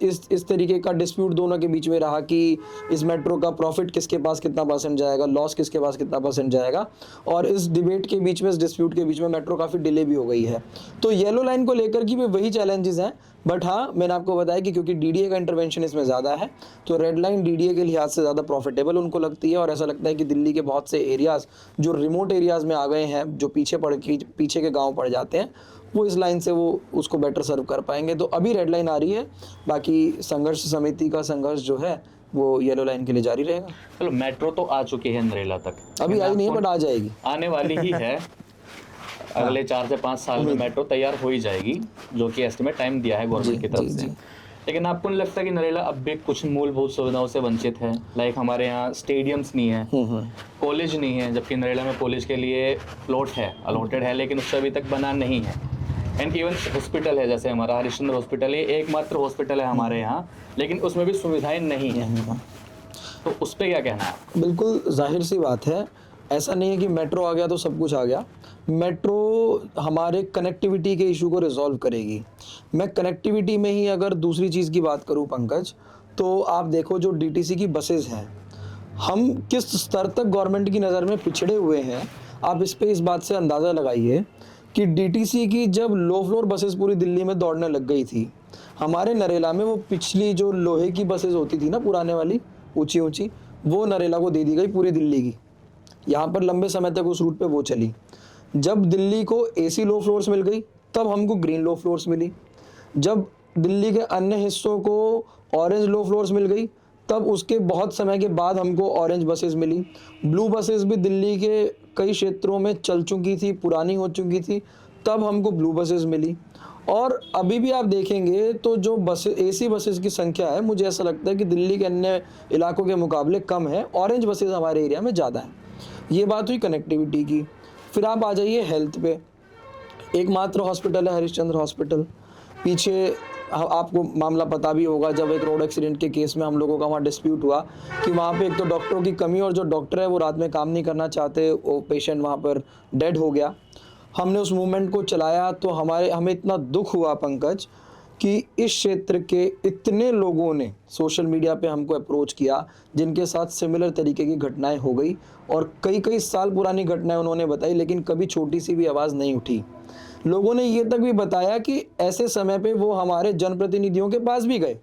इस तरीके का डिस्प्यूट दोनों के बीच में रहा कि इस मेट्रो का प्रॉफिट किसके पास कितना परसेंट जाएगा, लॉस किसके पास कितना परसेंट जाएगा, और इस डिबेट के बीच में, इस डिस्प्यूट के बीच में मेट्रो काफ़ी डिले भी हो गई है। तो येलो लाइन को लेकर की भी वही चैलेंजेस हैं, बट हाँ, मैंने आपको बताया कि क्योंकि डीडीए का इंटरवेंशन इसमें ज़्यादा है तो रेड लाइन डीडीए के लिहाज से ज़्यादा प्रॉफिटेबल उनको लगती है, और ऐसा लगता है कि दिल्ली के बहुत से एरियाज़ जो रिमोट एरियाज़ में आ गए हैं, जो पीछे के गांव पड़ जाते हैं, वो इस लाइन से वो उसको बेटर सर्व कर पाएंगे। तो अभी रेड लाइन आ रही है, बाकी संघर्ष समिति का संघर्ष जो है वो येलो लाइन के लिए जारी रहेगा। चलो, मेट्रो तो आ चुकी है नरेला तक, अभी आई नहीं है बट आ जाएगी, आने वाली ही है। अगले 4 से 5 साल में मेट्रो तैयार हो ही जाएगी, जो कि एस्टिमेट टाइम दिया है गवर्नमेंट की तरफ से। लेकिन आपको नहीं लगता कि नरेला अब भी कुछ मूलभूत सुविधाओं से वंचित है? लाइक हमारे यहाँ स्टेडियम्स नहीं है, कॉलेज नहीं है, जबकि नरेला में कॉलेज के लिए प्लॉट है, अलॉटेड है, लेकिन उससे अभी तक बना नहीं है। एंड इवन हॉस्पिटल है, जैसे हमारा हरिश्चंद्र हॉस्पिटल, ये एकमात्र हॉस्पिटल है हमारे यहाँ, लेकिन उसमें भी सुविधाएं नहीं है। तो उस पर क्या कहना है? बिल्कुल जाहिर सी बात है, ऐसा नहीं है कि मेट्रो आ गया तो सब कुछ आ गया। मेट्रो हमारे कनेक्टिविटी के इशू को रिजॉल्व करेगी। मैं कनेक्टिविटी में ही अगर दूसरी चीज़ की बात करूं पंकज, तो आप देखो जो डीटीसी की बसेस हैं, हम किस स्तर तक गवर्नमेंट की नज़र में पिछड़े हुए हैं। आप इस बात से अंदाज़ा लगाइए कि डीटीसी की जब लो फ्लोर बसेस पूरी दिल्ली में दौड़ने लग गई थी, हमारे नरेला में वो पिछली जो लोहे की बसेस होती थी ना, पुराने वाली ऊंची ऊंची, वो नरेला को दे दी गई पूरी दिल्ली की। यहाँ पर लंबे समय तक उस रूट पे वो चली। जब दिल्ली को एसी लो फ्लोर्स मिल गई तब हमको ग्रीन लो फ्लोर्स मिली। जब दिल्ली के अन्य हिस्सों को ऑरेंज लो फ्लोर्स मिल गई तब उसके बहुत समय के बाद हमको ऑरेंज बसेस मिली। ब्लू बसेस भी दिल्ली के कई क्षेत्रों में चल चुकी थी, पुरानी हो चुकी थी, तब हमको ब्लू बसेस मिली। और अभी भी आप देखेंगे तो जो बसेस, एसी बसेस की संख्या है, मुझे ऐसा लगता है कि दिल्ली के अन्य इलाकों के मुकाबले कम है। ऑरेंज बसेस हमारे एरिया में ज़्यादा हैं। ये बात हुई कनेक्टिविटी की। फिर आप आ जाइए हेल्थ पे। एकमात्र हॉस्पिटल है हरिश्चंद्र हॉस्पिटल। पीछे आपको मामला पता भी होगा, जब एक रोड एक्सीडेंट के केस में हम लोगों का वहाँ डिस्प्यूट हुआ कि वहाँ पे एक तो डॉक्टरों की कमी, और जो डॉक्टर है वो रात में काम नहीं करना चाहते, वो पेशेंट वहाँ पर डेड हो गया। हमने उस मूवमेंट को चलाया तो हमें इतना दुख हुआ पंकज कि इस क्षेत्र के इतने लोगों ने सोशल मीडिया पे हमको अप्रोच किया जिनके साथ सिमिलर तरीके की घटनाएं हो गई, और कई साल पुरानी घटनाएं उन्होंने बताई, लेकिन कभी छोटी सी भी आवाज़ नहीं उठी। लोगों ने ये तक भी बताया कि ऐसे समय पे वो हमारे जनप्रतिनिधियों के पास भी गए,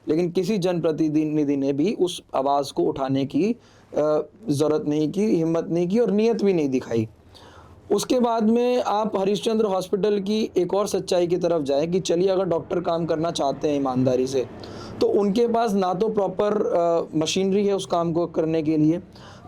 लेकिन किसी जनप्रतिनिधि ने भी उस आवाज़ को उठाने की ज़रूरत नहीं की, हिम्मत नहीं की और नीयत भी नहीं दिखाई। उसके बाद में आप हरिश्चंद्र हॉस्पिटल की एक और सच्चाई की तरफ जाएं कि चलिए, अगर डॉक्टर काम करना चाहते हैं ईमानदारी से, तो उनके पास ना तो प्रॉपर मशीनरी है उस काम को करने के लिए,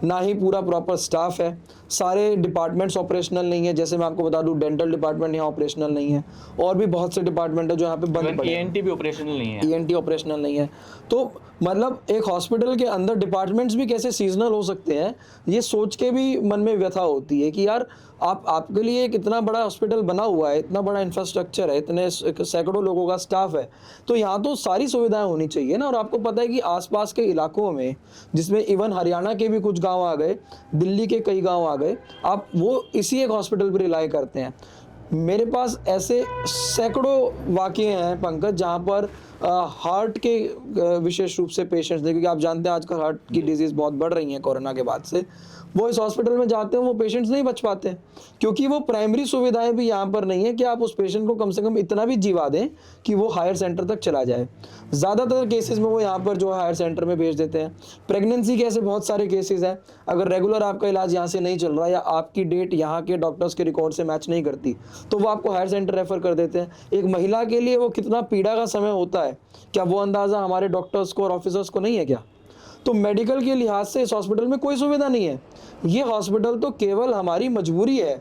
ना ही पूरा प्रॉपर स्टाफ है, सारे डिपार्टमेंट्स ऑपरेशनल नहीं है। जैसे मैं आपको बता दूं, डेंटल डिपार्टमेंट यहाँ ऑपरेशनल नहीं है, और भी बहुत से डिपार्टमेंट है जो यहाँ पे बंद पड़े हैं। ENT भी ऑपरेशनल नहीं है। ENT ऑपरेशनल नहीं है। तो मतलब एक हॉस्पिटल के अंदर डिपार्टमेंट्स भी कैसे सीजनल हो सकते हैं, ये सोच के भी मन में व्यथा होती है कि यार आपके लिए एक इतना बड़ा हॉस्पिटल बना हुआ है, इतना बड़ा इंफ्रास्ट्रक्चर है, इतने सैकड़ों लोगों का स्टाफ है, तो यहाँ तो सारी सुविधाएं होनी चाहिए ना। और आपको पता है कि आसपास के इलाकों में, जिसमें इवन हरियाणा के भी कुछ गांव आ गए, दिल्ली के कई गांव आ गए, आप वो इसी एक हॉस्पिटल पर रिलाई करते हैं। मेरे पास ऐसे सैकड़ों वाक़ये हैं पंकज, जहाँ पर हार्ट के विशेष रूप से पेशेंट्स थे, क्योंकि आप जानते हैं आजकल हार्ट की डिजीज़ बहुत बढ़ रही है कोरोना के बाद से। वो इस हॉस्पिटल में जाते हैं, वो पेशेंट्स नहीं बच पाते, क्योंकि वो प्राइमरी सुविधाएं भी यहाँ पर नहीं है कि आप उस पेशेंट को कम से कम इतना भी जीवा दें कि वो हायर सेंटर तक चला जाए। ज़्यादातर केसेस में वो यहाँ पर जो है हायर सेंटर में भेज देते हैं। प्रेगनेंसी के ऐसे बहुत सारे केसेस हैं, अगर रेगुलर आपका इलाज यहाँ से नहीं चल रहा या आपकी डेट यहाँ के डॉक्टर्स के रिकॉर्ड से मैच नहीं करती, तो वो आपको हायर सेंटर रेफर कर देते हैं। एक महिला के लिए वो कितना पीड़ा का समय होता है, क्या वो अंदाज़ा हमारे डॉक्टर्स को और ऑफिसर्स को नहीं है क्या? तो मेडिकल के लिहाज से इस हॉस्पिटल में कोई सुविधा नहीं है। ये हॉस्पिटल तो केवल हमारी मजबूरी है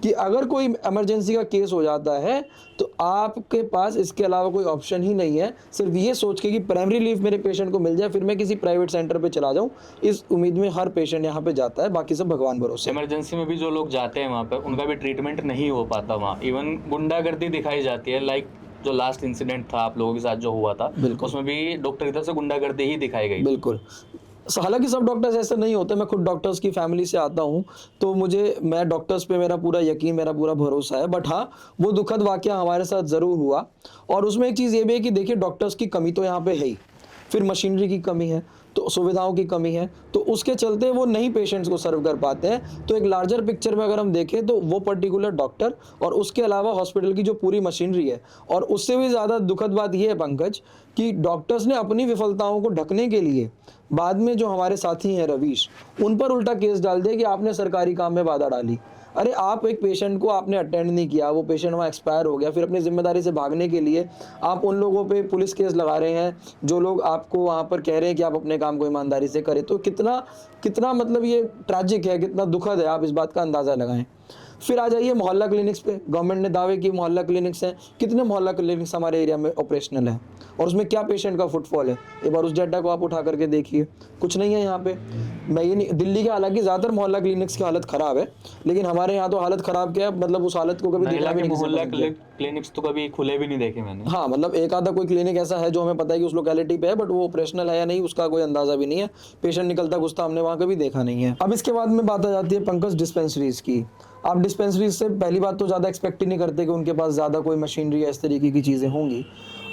कि अगर कोई इमरजेंसी का केस हो जाता है तो आपके पास इसके अलावा कोई ऑप्शन ही नहीं है, सिर्फ ये सोच के कि प्राइमरी रिलीफ मेरे पेशेंट को मिल जाए, फिर मैं किसी प्राइवेट सेंटर पे चला जाऊं, इस उम्मीद में हर पेशेंट यहाँ पे जाता है, बाकी सब भगवान भरोसे। इमरजेंसी में भी जो लोग जाते हैं वहाँ पर, उनका भी ट्रीटमेंट नहीं हो पाता वहाँ। इवन गुंडागर्दी दिखाई जाती है, लाइक जो लास्ट इंसिडेंट था आप लोगों के साथ जो हुआ था, उसमें भी डॉक्टर की तरफ से गुंडागर्दी ही दिखाई गई। बिल्कुल। हालांकि सब डॉक्टर्स ऐसे नहीं होते, मैं खुद डॉक्टर्स की फैमिली से आता हूँ, तो मैं डॉक्टर्स पे मेरा पूरा यकीन, मेरा पूरा भरोसा है। बट हाँ, वो दुखद वाकया हमारे साथ ज़रूर हुआ। और उसमें एक चीज़ ये भी है कि देखिए, डॉक्टर्स की कमी तो यहाँ पे है ही, फिर मशीनरी की कमी है, तो सुविधाओं की कमी है, तो उसके चलते वो नहीं पेशेंट्स को सर्व कर पाते हैं। तो एक लार्जर पिक्चर में अगर हम देखें तो वो पर्टिकुलर डॉक्टर और उसके अलावा हॉस्पिटल की जो पूरी मशीनरी है, और उससे भी ज़्यादा दुखद बात ये है पंकज कि डॉक्टर्स ने अपनी विफलताओं को ढकने के लिए बाद में जो हमारे साथी हैं रवीश, उन पर उल्टा केस डाल दिया कि आपने सरकारी काम में बाधा डाली। अरे आप एक पेशेंट को आपने अटेंड नहीं किया, वो पेशेंट वहाँ एक्सपायर हो गया, फिर अपनी जिम्मेदारी से भागने के लिए आप उन लोगों पे पुलिस केस लगा रहे हैं जो लोग आपको वहाँ पर कह रहे हैं कि आप अपने काम को ईमानदारी से करें। तो कितना मतलब ये ट्रैजिक है, कितना दुखद है, आप इस बात का अंदाज़ा लगाएं। फिर आ जाइए मोहल्ला क्लिनिक्स पे। गवर्नमेंट ने दावे किए मोहल्ला क्लिनिक्स हैं, कितने मोहल्ला क्लिनिक्स हमारे एरिया में ऑपरेशनल है, और उसमें क्या पेशेंट का फुटफॉल है? एक बार उस डाटा को आप उठा करके देखिए, कुछ नहीं है यहाँ पे। मैं ये नहीं, दिल्ली के हालांकि ज़्यादातर मोहल्ला क्लिनिक्स की हालत ख़राब है, लेकिन हमारे यहाँ तो हालत ख़राब क्या है, मतलब उस हालत को कभी देखा भी नहीं। मोहल्ला क्लिनिक्स तो कभी खुले भी नहीं देखे मैंने। हाँ, मतलब एक आधा कोई क्लिनिक ऐसा है जो हमें पता है कि उस लोकेलिटी पे है, बट वो ऑपरेशनल है या नहीं उसका कोई अंदाज़ा भी नहीं है। पेशेंट निकलता घुसता हमने वहाँ कभी देखा नहीं है। अब इसके बाद में बात आ जाती है पंकज डिस्पेंसरीज की। आप डिस्पेंसरीज से पहली बात तो ज़्यादा एक्सपेक्ट ही नहीं करते कि उनके पास ज़्यादा कोई मशीनरी या इस तरीके की चीज़ें होंगी।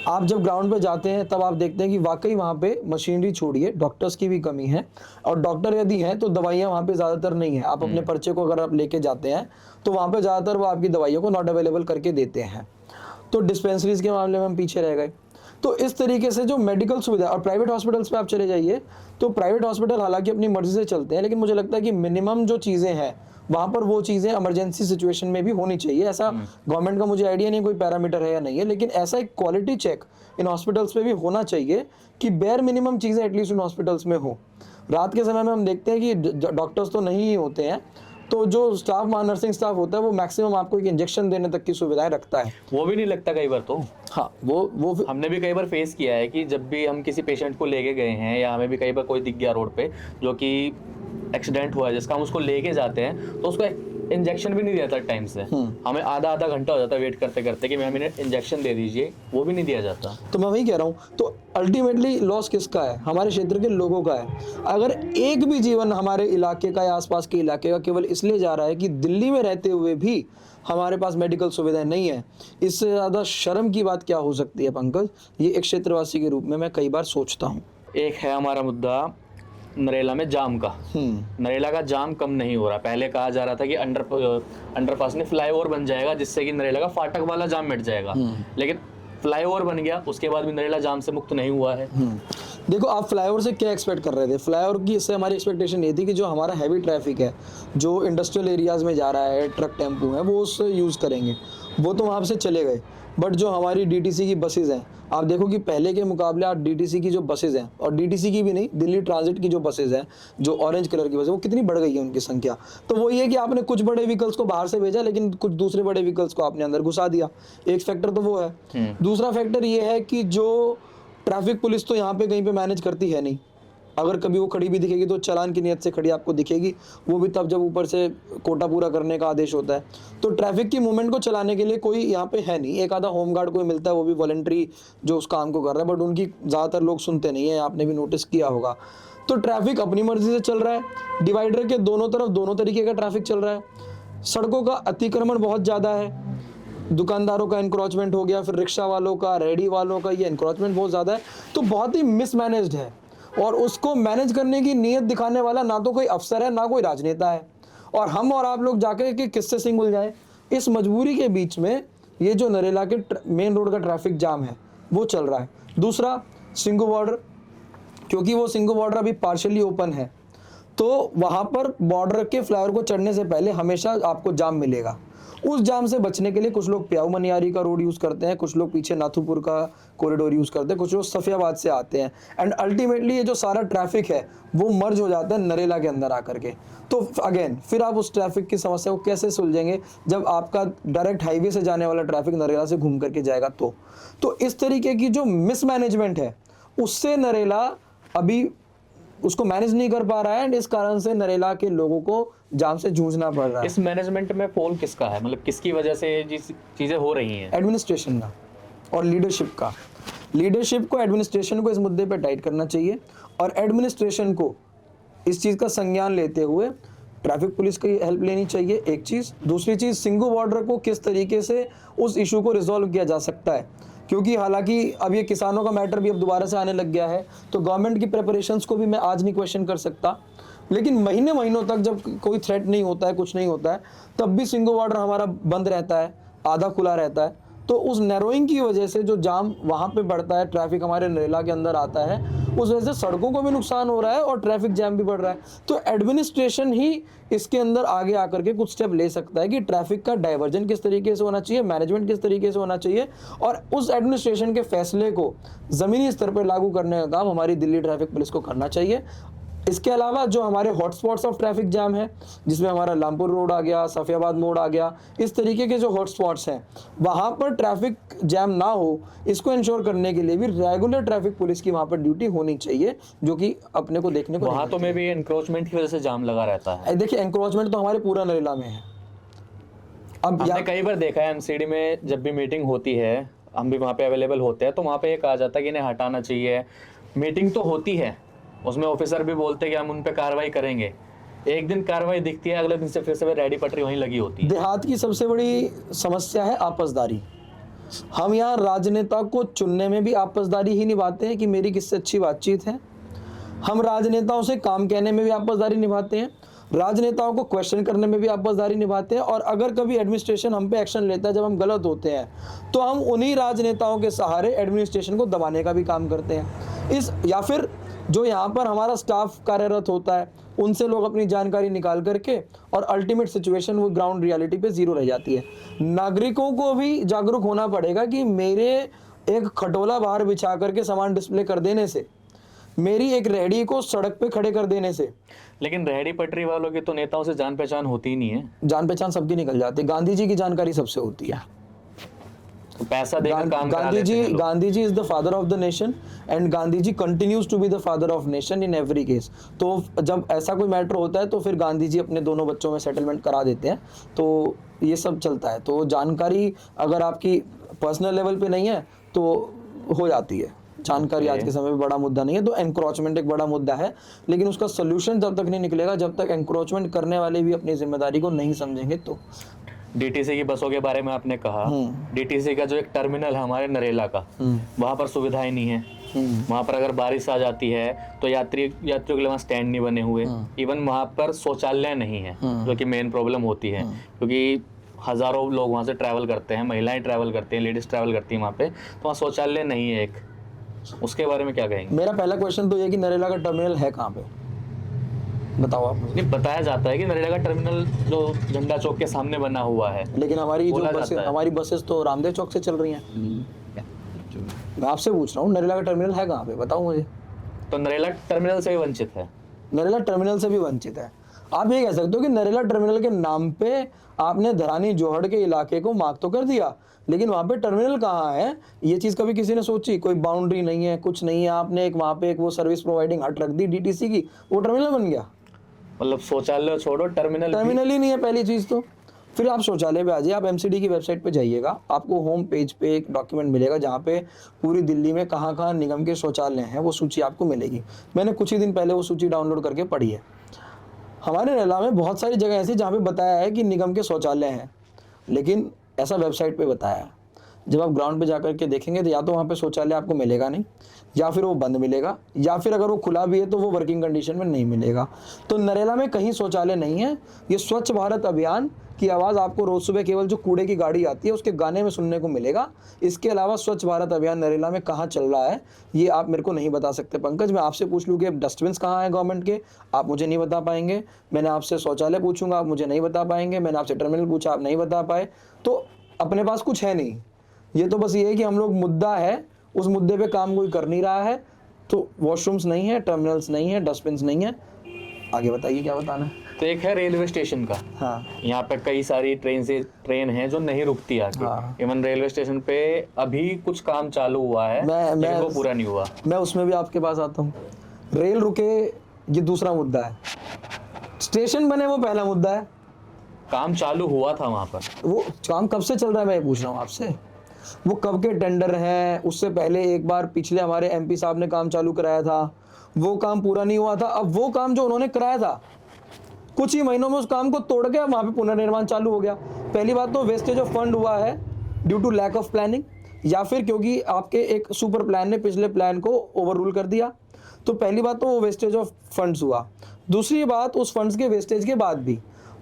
आप जब ग्राउंड पे जाते हैं तब आप देखते हैं कि वाकई वहाँ पे मशीनरी छोड़िए, डॉक्टर्स की भी कमी है, और डॉक्टर यदि हैं तो दवाइयाँ वहाँ पे ज़्यादातर नहीं है। आप अपने पर्चे को अगर आप लेके जाते हैं तो वहाँ पे ज़्यादातर वो आपकी दवाइयों को नॉट अवेलेबल करके देते हैं। तो डिस्पेंसरीज के मामले में हम पीछे रह गए। तो इस तरीके से जो मेडिकल सुविधा, और प्राइवेट हॉस्पिटल्स पे आप चले जाइए तो प्राइवेट हॉस्पिटल हालांकि अपनी मर्जी से चलते हैं, लेकिन मुझे लगता है कि मिनिमम जो चीज़ें हैं वहाँ पर वो चीज़ें इमरजेंसी सिचुएशन में भी होनी चाहिए। ऐसा गवर्नमेंट का मुझे आइडिया नहीं कोई पैरामीटर है या नहीं है, लेकिन ऐसा एक क्वालिटी चेक इन हॉस्पिटल्स पे भी होना चाहिए कि बेयर मिनिमम चीज़ें एटलीस्ट इन हॉस्पिटल्स में हो। रात के समय में हम देखते हैं कि डॉक्टर्स तो नहीं ही होते हैं, तो जो स्टाफ वहाँ नर्सिंग स्टाफ होता है वो मैक्सिमम आपको एक इंजेक्शन देने तक की सुविधाएं रखता है, वो भी नहीं लगता कई बार। तो हाँ, वो हमने भी कई बार फेस किया है कि जब भी हम किसी पेशेंट को लेके गए हैं या हमें भी कई बार कोई दिख गया रोड पे जो कि एक्सीडेंट हुआ है जिसका, हम उसको लेके जाते हैं तो उसको इंजेक्शन भी नहीं दिया जाता टाइम से। हमें आधा घंटा हो जाता है वेट करते करते कि मैम इन्हें इंजेक्शन दे दीजिए, वो भी नहीं दिया जाता। तो मैं वही कह रहा हूँ, तो अल्टीमेटली लॉस किसका है? हमारे क्षेत्र के लोगों का है। अगर एक भी जीवन हमारे इलाके का या आसपास के इलाके का केवल इसलिए जा रहा है कि दिल्ली में रहते हुए भी हमारे पास मेडिकल सुविधाएं नहीं है, इससे ज़्यादा शर्म की बात क्या हो सकती है पंकज? ये एक क्षेत्रवासी के रूप में मैं कई बार सोचता हूँ। एक है हमारा मुद्दा नरेला में जाम का। नरेला का जाम कम नहीं हो रहा। पहले कहा जा रहा था कि अंडरपास में फ्लाईओवर बन जाएगा जिससे कि नरेला का फाटक वाला जाम मिट जाएगा, लेकिन फ्लाईओवर बन गया, उसके बाद भी नरेला जाम से मुक्त नहीं हुआ है। देखो, आप फ्लाईओवर से क्या एक्सपेक्ट कर रहे थे? फ्लाईओवर की इससे हमारी एक्सपेक्टेशन ये थी कि जो हमारा हैवी ट्रैफिक है, जो इंडस्ट्रियल एरियाज में जा रहा है, ट्रक टेम्पू है, वो उससे यूज़ करेंगे। वो तो वहाँ से चले गए, बट जो हमारी डीटीसी की बसेज हैं, आप देखो कि पहले के मुकाबले आज डीटीसी की जो बसेज हैं, और डीटीसी की भी नहीं, दिल्ली ट्रांजिट की जो बसेज हैं, जो ऑरेंज कलर की बसें, वो कितनी बढ़ गई है उनकी संख्या। तो वो ये कि आपने कुछ बड़े व्हीकल्स को बाहर से भेजा, लेकिन कुछ दूसरे बड़े व्हीकल्स को आपने अंदर घुसा दिया। एक फैक्टर तो वो है। दूसरा फैक्टर ये है कि जो ट्रैफिक पुलिस तो यहाँ पे कहीं पे मैनेज करती है नहीं। अगर कभी वो खड़ी भी दिखेगी तो चालान की नियत से खड़ी आपको दिखेगी, वो भी तब जब ऊपर से कोटा पूरा करने का आदेश होता है। तो ट्रैफिक की मूवमेंट को चलाने के लिए कोई यहाँ पे है नहीं। एक आधा होमगार्ड कोई मिलता है, वो भी वॉलंटरी जो उस काम को कर रहा है, बट उनकी ज़्यादातर लोग सुनते नहीं है, आपने भी नोटिस किया होगा। तो ट्रैफिक अपनी मर्जी से चल रहा है। डिवाइडर के दोनों तरफ दोनों तरीके का ट्रैफिक चल रहा है। सड़कों का अतिक्रमण बहुत ज़्यादा है, दुकानदारों का इंक्रोचमेंट हो गया, फिर रिक्शा वालों का, रेडी वालों का, ये इंक्रोचमेंट बहुत ज़्यादा है। तो बहुत ही मिसमैनेज्ड है, और उसको मैनेज करने की नीयत दिखाने वाला ना तो कोई अफसर है, ना कोई राजनेता है। और हम और आप लोग जाकर के किससे सिंह उल जाए, इस मजबूरी के बीच में ये जो नरेला के मेन रोड का ट्रैफिक जाम है वो चल रहा है। दूसरा, सिंगू बॉर्डर, क्योंकि वो सिंगू बॉर्डर अभी पार्शियली ओपन है, तो वहाँ पर बॉर्डर के फ्लाईओवर को चढ़ने से पहले हमेशा आपको जाम मिलेगा। उस जाम से बचने के लिए कुछ लोग प्याऊ मनियारी का रोड यूज़ करते हैं, कुछ लोग पीछे नाथुपुर का कॉरिडोर यूज़ करते हैं, कुछ लोग सफियाबाद से आते हैं, एंड अल्टीमेटली ये जो सारा ट्रैफिक है वो मर्ज हो जाता है नरेला के अंदर आकर के। तो अगेन फिर आप उस ट्रैफिक की समस्या को कैसे सुलझेंगे जब आपका डायरेक्ट हाईवे से जाने वाला ट्रैफिक नरेला से घूम करके जाएगा। तो इस तरीके की जो मिसमैनेजमेंट है उससे नरेला अभी उसको मैनेज नहीं कर पा रहा है, एंड इस कारण से नरेला के लोगों को जाम से जूझना पड़ रहा है। इस मैनेजमेंट में पोल किसका है, मतलब किसकी वजह से ये चीजें हो रही हैं? एडमिनिस्ट्रेशन का और लीडरशिप का। लीडरशिप को, एडमिनिस्ट्रेशन को इस मुद्दे पे टाइट करना चाहिए, और एडमिनिस्ट्रेशन को इस चीज़ का संज्ञान लेते हुए ट्रैफिक पुलिस की हेल्प लेनी चाहिए, एक चीज़। दूसरी चीज़, सिंगू बॉर्डर को किस तरीके से उस इशू को रिजॉल्व किया जा सकता है, क्योंकि हालांकि अब ये किसानों का मैटर भी अब दोबारा से आने लग गया है, तो गवर्नमेंट की प्रिपरेशंस को भी मैं आज नहीं क्वेश्चन कर सकता, लेकिन महीनों तक जब कोई थ्रेट नहीं होता है, कुछ नहीं होता है, तब भी सिंगू बॉर्डर हमारा बंद रहता है, आधा खुला रहता है। तो उस नैरोइंग की वजह से जो जाम वहाँ पे बढ़ता है, ट्रैफिक हमारे नरेला के अंदर आता है, उस वजह से सड़कों को भी नुकसान हो रहा है और ट्रैफिक जैम भी बढ़ रहा है। तो एडमिनिस्ट्रेशन ही इसके अंदर आगे आकर के कुछ स्टेप ले सकता है कि ट्रैफिक का डाइवर्जन किस तरीके से होना चाहिए, मैनेजमेंट किस तरीके से होना चाहिए, और उस एडमिनिस्ट्रेशन के फैसले को ज़मीनी स्तर पर लागू करने का काम हमारी दिल्ली ट्रैफिक पुलिस को करना चाहिए। इसके अलावा जो हमारे हॉटस्पॉट्स ऑफ ट्रैफिक जैम है, जिसमें हमारा लामपुर रोड आ गया, सफियाबाद मोड़ आ गया, इस तरीके के जो हॉटस्पॉट्स हैं वहाँ पर ट्रैफिक जैम ना हो, इसको इंश्योर करने के लिए भी रेगुलर ट्रैफिक पुलिस की वहाँ पर ड्यूटी होनी चाहिए, जो कि अपने को देखने को वहाँ तो में भी एनक्रोचमेंट की वजह से जाम लगा रहता है। देखिए, एनक्रोचमेंट तो हमारे पूरा नरेला में है। अब हमने कई बार देखा है एमसीडी में जब भी मीटिंग होती है, हम भी वहाँ पे अवेलेबल होते हैं, तो वहाँ पे ये कहा जाता है कि इन्हें हटाना चाहिए। मीटिंग तो होती है, उसमें ऑफिसर भी बोलते हैं कि हम उन पे कार्रवाई करेंगे, एक दिन कार्रवाई दिखती है, अगले दिन से फिर से रेडी पटरी वहीं लगी होती है। देहात की सबसे बड़ी समस्या है आपसदारी। हम यहाँ राजनेता को चुनने में भी आपसदारी ही निभाते हैं कि मेरी किससे अच्छी बातचीत है। हम राजनेताओं से काम कहने में भी आपसदारी निभाते हैं, राजनेताओं को क्वेश्चन करने में भी आपसदारी निभाते हैं, और अगर कभी एडमिनिस्ट्रेशन हम पे एक्शन लेता है जब हम गलत होते हैं, तो हम उन्हीं राजनेताओं के सहारे एडमिनिस्ट्रेशन को दबाने का भी काम करते हैं। या फिर जो यहाँ पर हमारा स्टाफ कार्यरत होता है उनसे लोग अपनी जानकारी निकाल करके, और अल्टीमेट सिचुएशन वो ग्राउंड रियलिटी पे जीरो रह जाती है। नागरिकों को भी जागरूक होना पड़ेगा कि मेरे एक खटोला बाहर बिछा करके सामान डिस्प्ले कर देने से, मेरी एक रेहड़ी को सड़क पे खड़े कर देने से। लेकिन रेहड़ी पटरी वालों की तो नेताओं से जान पहचान होती ही नहीं है। जान पहचान सबकी निकल जाती है, गांधी जी की जानकारी सबसे होती है। तो पैसा देकर काम करा लेते हैं लोग। Gandhi ji is the father of the nation, and Gandhi ji continues to be the father of nation in every case. तो जब ऐसा कोई मैटर होता है तो फिर गांधी जी अपने दोनों बच्चों में सेटलमेंट करा देते हैं, तो ये सब चलता है। तो जानकारी अगर आपकी पर्सनल लेवल पे नहीं है तो हो जाती है। जानकारी आज के समय में बड़ा मुद्दा नहीं है, तो एनक्रोचमेंट एक बड़ा मुद्दा है, लेकिन उसका सोल्यूशन जब तक नहीं निकलेगा, जब तक एनक्रोचमेंट करने वाले भी अपनी जिम्मेदारी को नहीं समझेंगे। तो डीटीसी की बसों के बारे में आपने कहा, डीटीसी का जो एक टर्मिनल है हमारे नरेला का, वहाँ पर सुविधाएं नहीं है। वहाँ पर अगर बारिश आ जाती है तो यात्रियों के लिए वहाँ स्टैंड नहीं बने हुए, इवन वहाँ पर शौचालय नहीं है, जो कि मेन प्रॉब्लम होती है, क्योंकि हजारों लोग वहाँ से ट्रैवल करते हैं, महिलाएं ट्रैवल करती हैं, लेडीज ट्रैवल करती हैं वहाँ पे, तो वहाँ शौचालय नहीं है एक। उसके बारे में क्या कहेंगे? मेरा पहला क्वेश्चन तो ये कि नरेला का टर्मिनल है कहाँ पे? बताओ आप मुझे। नहीं, बताया जाता है कि नरेगा का टर्मिनल जो झंडा चौक के सामने बना हुआ है। लेकिन हमारी जो बोला बसें, जाता है। हमारी बसेस तो रामदेव चौक से चल रही हैं। मैं आपसे पूछ रहा हूँ नरेला का टर्मिनल है कहाँ पे, बताओ मुझे। तो नरेला टर्मिनल से भी वंचित है। नरेला टर्मिनल से भी वंचित है। आप ये कह सकते हो कि नरेला टर्मिनल के नाम पे आपने धरानी जोहड़ के इलाके को मार्क तो कर दिया, लेकिन वहाँ पे टर्मिनल कहाँ है ये चीज़ कभी किसी ने सोची? कोई बाउंड्री नहीं है, कुछ नहीं है, आपने एक वहाँ पे एक वो सर्विस प्रोवाइडिंग हट रख दी डीटीसी की, वो टर्मिनल बन गया। मतलब शौचालय छोड़ो, टर्मिनल ही नहीं है पहली चीज़ तो। फिर आप शौचालय पे आ जाइए, आप एमसीडी की वेबसाइट पे जाइएगा, आपको होम पेज पे एक डॉक्यूमेंट मिलेगा जहाँ पे पूरी दिल्ली में कहाँ कहाँ निगम के शौचालय हैं वो सूची आपको मिलेगी। मैंने कुछ ही दिन पहले वो सूची डाउनलोड करके पढ़ी है। हमारे नरेला में बहुत सारी जगह ऐसी जहाँ पे बताया है कि निगम के शौचालय हैं, लेकिन ऐसा वेबसाइट पे बताया है। जब आप ग्राउंड पे जाकर के देखेंगे तो या तो वहाँ पे शौचालय आपको मिलेगा नहीं, या फिर वो बंद मिलेगा, या फिर अगर वो खुला भी है तो वो वर्किंग कंडीशन में नहीं मिलेगा। तो नरेला में कहीं शौचालय नहीं है। ये स्वच्छ भारत अभियान की आवाज़ आपको रोज़ सुबह केवल जो कूड़े की गाड़ी आती है उसके गाने में सुनने को मिलेगा। इसके अलावा स्वच्छ भारत अभियान नरेला में कहाँ चल रहा है ये आप मेरे को नहीं बता सकते। पंकज, मैं आपसे पूछ लूँ कि डस्टबिन कहाँ हैं गवर्नमेंट के, आप मुझे नहीं बता पाएंगे। मैंने आपसे शौचालय पूछूंगा, आप मुझे नहीं बता पाएंगे। मैंने आपसे टर्मिनल पूछा, आप नहीं बता पाए। तो अपने पास कुछ है नहीं। ये तो बस ये है कि हम लोग मुद्दा है, उस मुद्दे पे काम कोई कर नहीं रहा है। तो वॉशरूम्स नहीं है, टर्मिनल्स नहीं है, डस्टबिन्स नहीं है। आगे बताइए क्या बताना है। तो एक है रेलवे स्टेशन का। हाँ, यहाँ पे कई सारी ट्रेन है जो नहीं रुकती आके। हाँ। इवन रेलवे स्टेशन पे अभी कुछ काम चालू हुआ है, लेकिन वो पूरा नहीं हुआ। मैं उसमें भी आपके पास आता हूँ। रेल रुके ये दूसरा मुद्दा है, स्टेशन बने वो पहला मुद्दा है। काम चालू हुआ था वहां पर। वो काम कब से चल रहा है मैं ये पूछ रहा हूँ आपसे। वो कब के टेंडर हैं? उससे पहले एक बार पिछले हमारे एमपी साहब ने काम चालू कराया था, वो काम पूरा नहीं हुआ था। अब वो काम जो उन्होंने कराया था कुछ ही महीनों में उस काम को तोड़ के वहाँ पे पुनर्निर्माण चालू हो गया। पहली बात तो वेस्टेज ऑफ फंड हुआ है due to lack of planning, या फिर क्योंकि आपके एक सुपर प्लान ने पिछले प्लान को ओवर रूल कर दिया। तो पहली बात तो वो वेस्टेज ऑफ फंड्स हुआ। दूसरी बात, उस फंड्स के वेस्टेज के बाद भी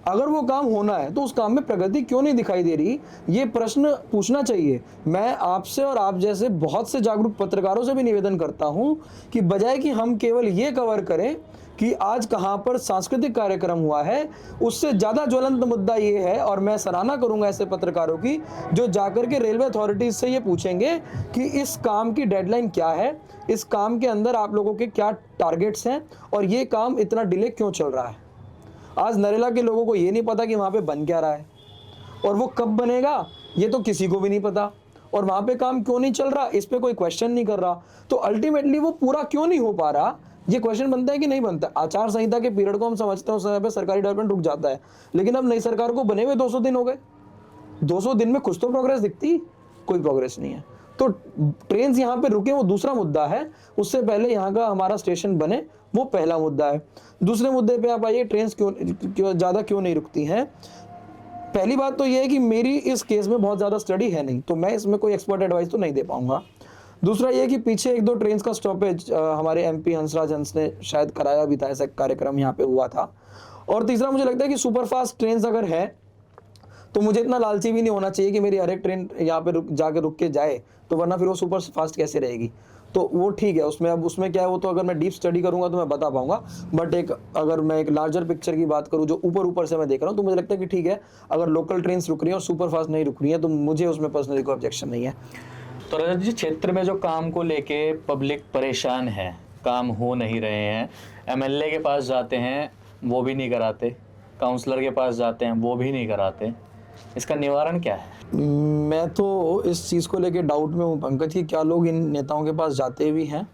अगर वो काम होना है तो उस काम में प्रगति क्यों नहीं दिखाई दे रही, ये प्रश्न पूछना चाहिए। मैं आपसे और आप जैसे बहुत से जागरूक पत्रकारों से भी निवेदन करता हूं कि बजाय कि हम केवल ये कवर करें कि आज कहां पर सांस्कृतिक कार्यक्रम हुआ है, उससे ज़्यादा ज्वलंत मुद्दा ये है, और मैं सराहना करूंगा ऐसे पत्रकारों की जो जाकर के रेलवे अथॉरिटीज़ से ये पूछेंगे कि इस काम की डेडलाइन क्या है, इस काम के अंदर आप लोगों के क्या टारगेट्स हैं, और ये काम इतना डिले क्यों चल रहा है। आज नरेला के लोगों को ये नहीं पता कि वहाँ पे बन क्या रहा है, और वो कब बनेगा ये तो किसी को भी नहीं पता, और वहाँ पे काम क्यों नहीं चल रहा इस पे कोई क्वेश्चन नहीं कर रहा। तो अल्टीमेटली वो पूरा क्यों नहीं हो पा रहा, ये क्वेश्चन बनता है कि नहीं बनता। आचार संहिता के पीरियड को हम समझते हैं, उस समय पे सरकारी डेवलपमेंट रुक जाता है, लेकिन अब नई सरकार को बने हुए 200 दिन हो गए। 200 दिन में कुछ तो प्रोग्रेस दिखती, कोई प्रोग्रेस नहीं है। तो ट्रेन यहाँ पे रुके वो दूसरा मुद्दा है, उससे पहले यहाँ का हमारा स्टेशन बने वो पहला मुद्दा है। दूसरे मुद्दे पे आप आइए, ट्रेन क्यों ज़्यादा क्यों नहीं रुकती हैं। पहली बात तो ये है कि मेरी इस केस में बहुत ज़्यादा स्टडी है नहीं, तो मैं इसमें कोई एक्सपर्ट एडवाइस तो नहीं दे पाऊंगा। दूसरा ये कि पीछे एक दो ट्रेन का स्टॉपेज हमारे एमपी हंसराज हंस ने शायद कराया भी था, ऐसा कार्यक्रम यहाँ पे हुआ था। और तीसरा मुझे लगता है कि सुपरफास्ट ट्रेन अगर है तो मुझे इतना लालची भी नहीं होना चाहिए कि मेरी हर एक ट्रेन यहाँ पे जाके रुक के जाए, तो वरना फिर वो सुपर फास्ट कैसे रहेगी। तो वो ठीक है, उसमें अब उसमें क्या है, वो तो अगर मैं डीप स्टडी करूंगा तो मैं बता पाऊंगा। बट अगर मैं एक लार्जर पिक्चर की बात करूं जो ऊपर से मैं देख रहा हूं, तो मुझे लगता है कि ठीक है, अगर लोकल ट्रेन रुक रही है और सुपर फास्ट नहीं रुक रही है तो मुझे उसमें पर्सनली कोई ऑब्जेक्शन नहीं है। तो रजत जी, क्षेत्र में जो काम को लेके पब्लिक परेशान है, काम हो नहीं रहे हैं, एमएलए के पास जाते हैं वो भी नहीं कराते, काउंसलर के पास जाते हैं वो भी नहीं कराते, इसका निवारण क्या है? मैं तो इस चीज़ को लेके डाउट में हूँ पंकज कि क्या लोग इन नेताओं के पास जाते भी हैं,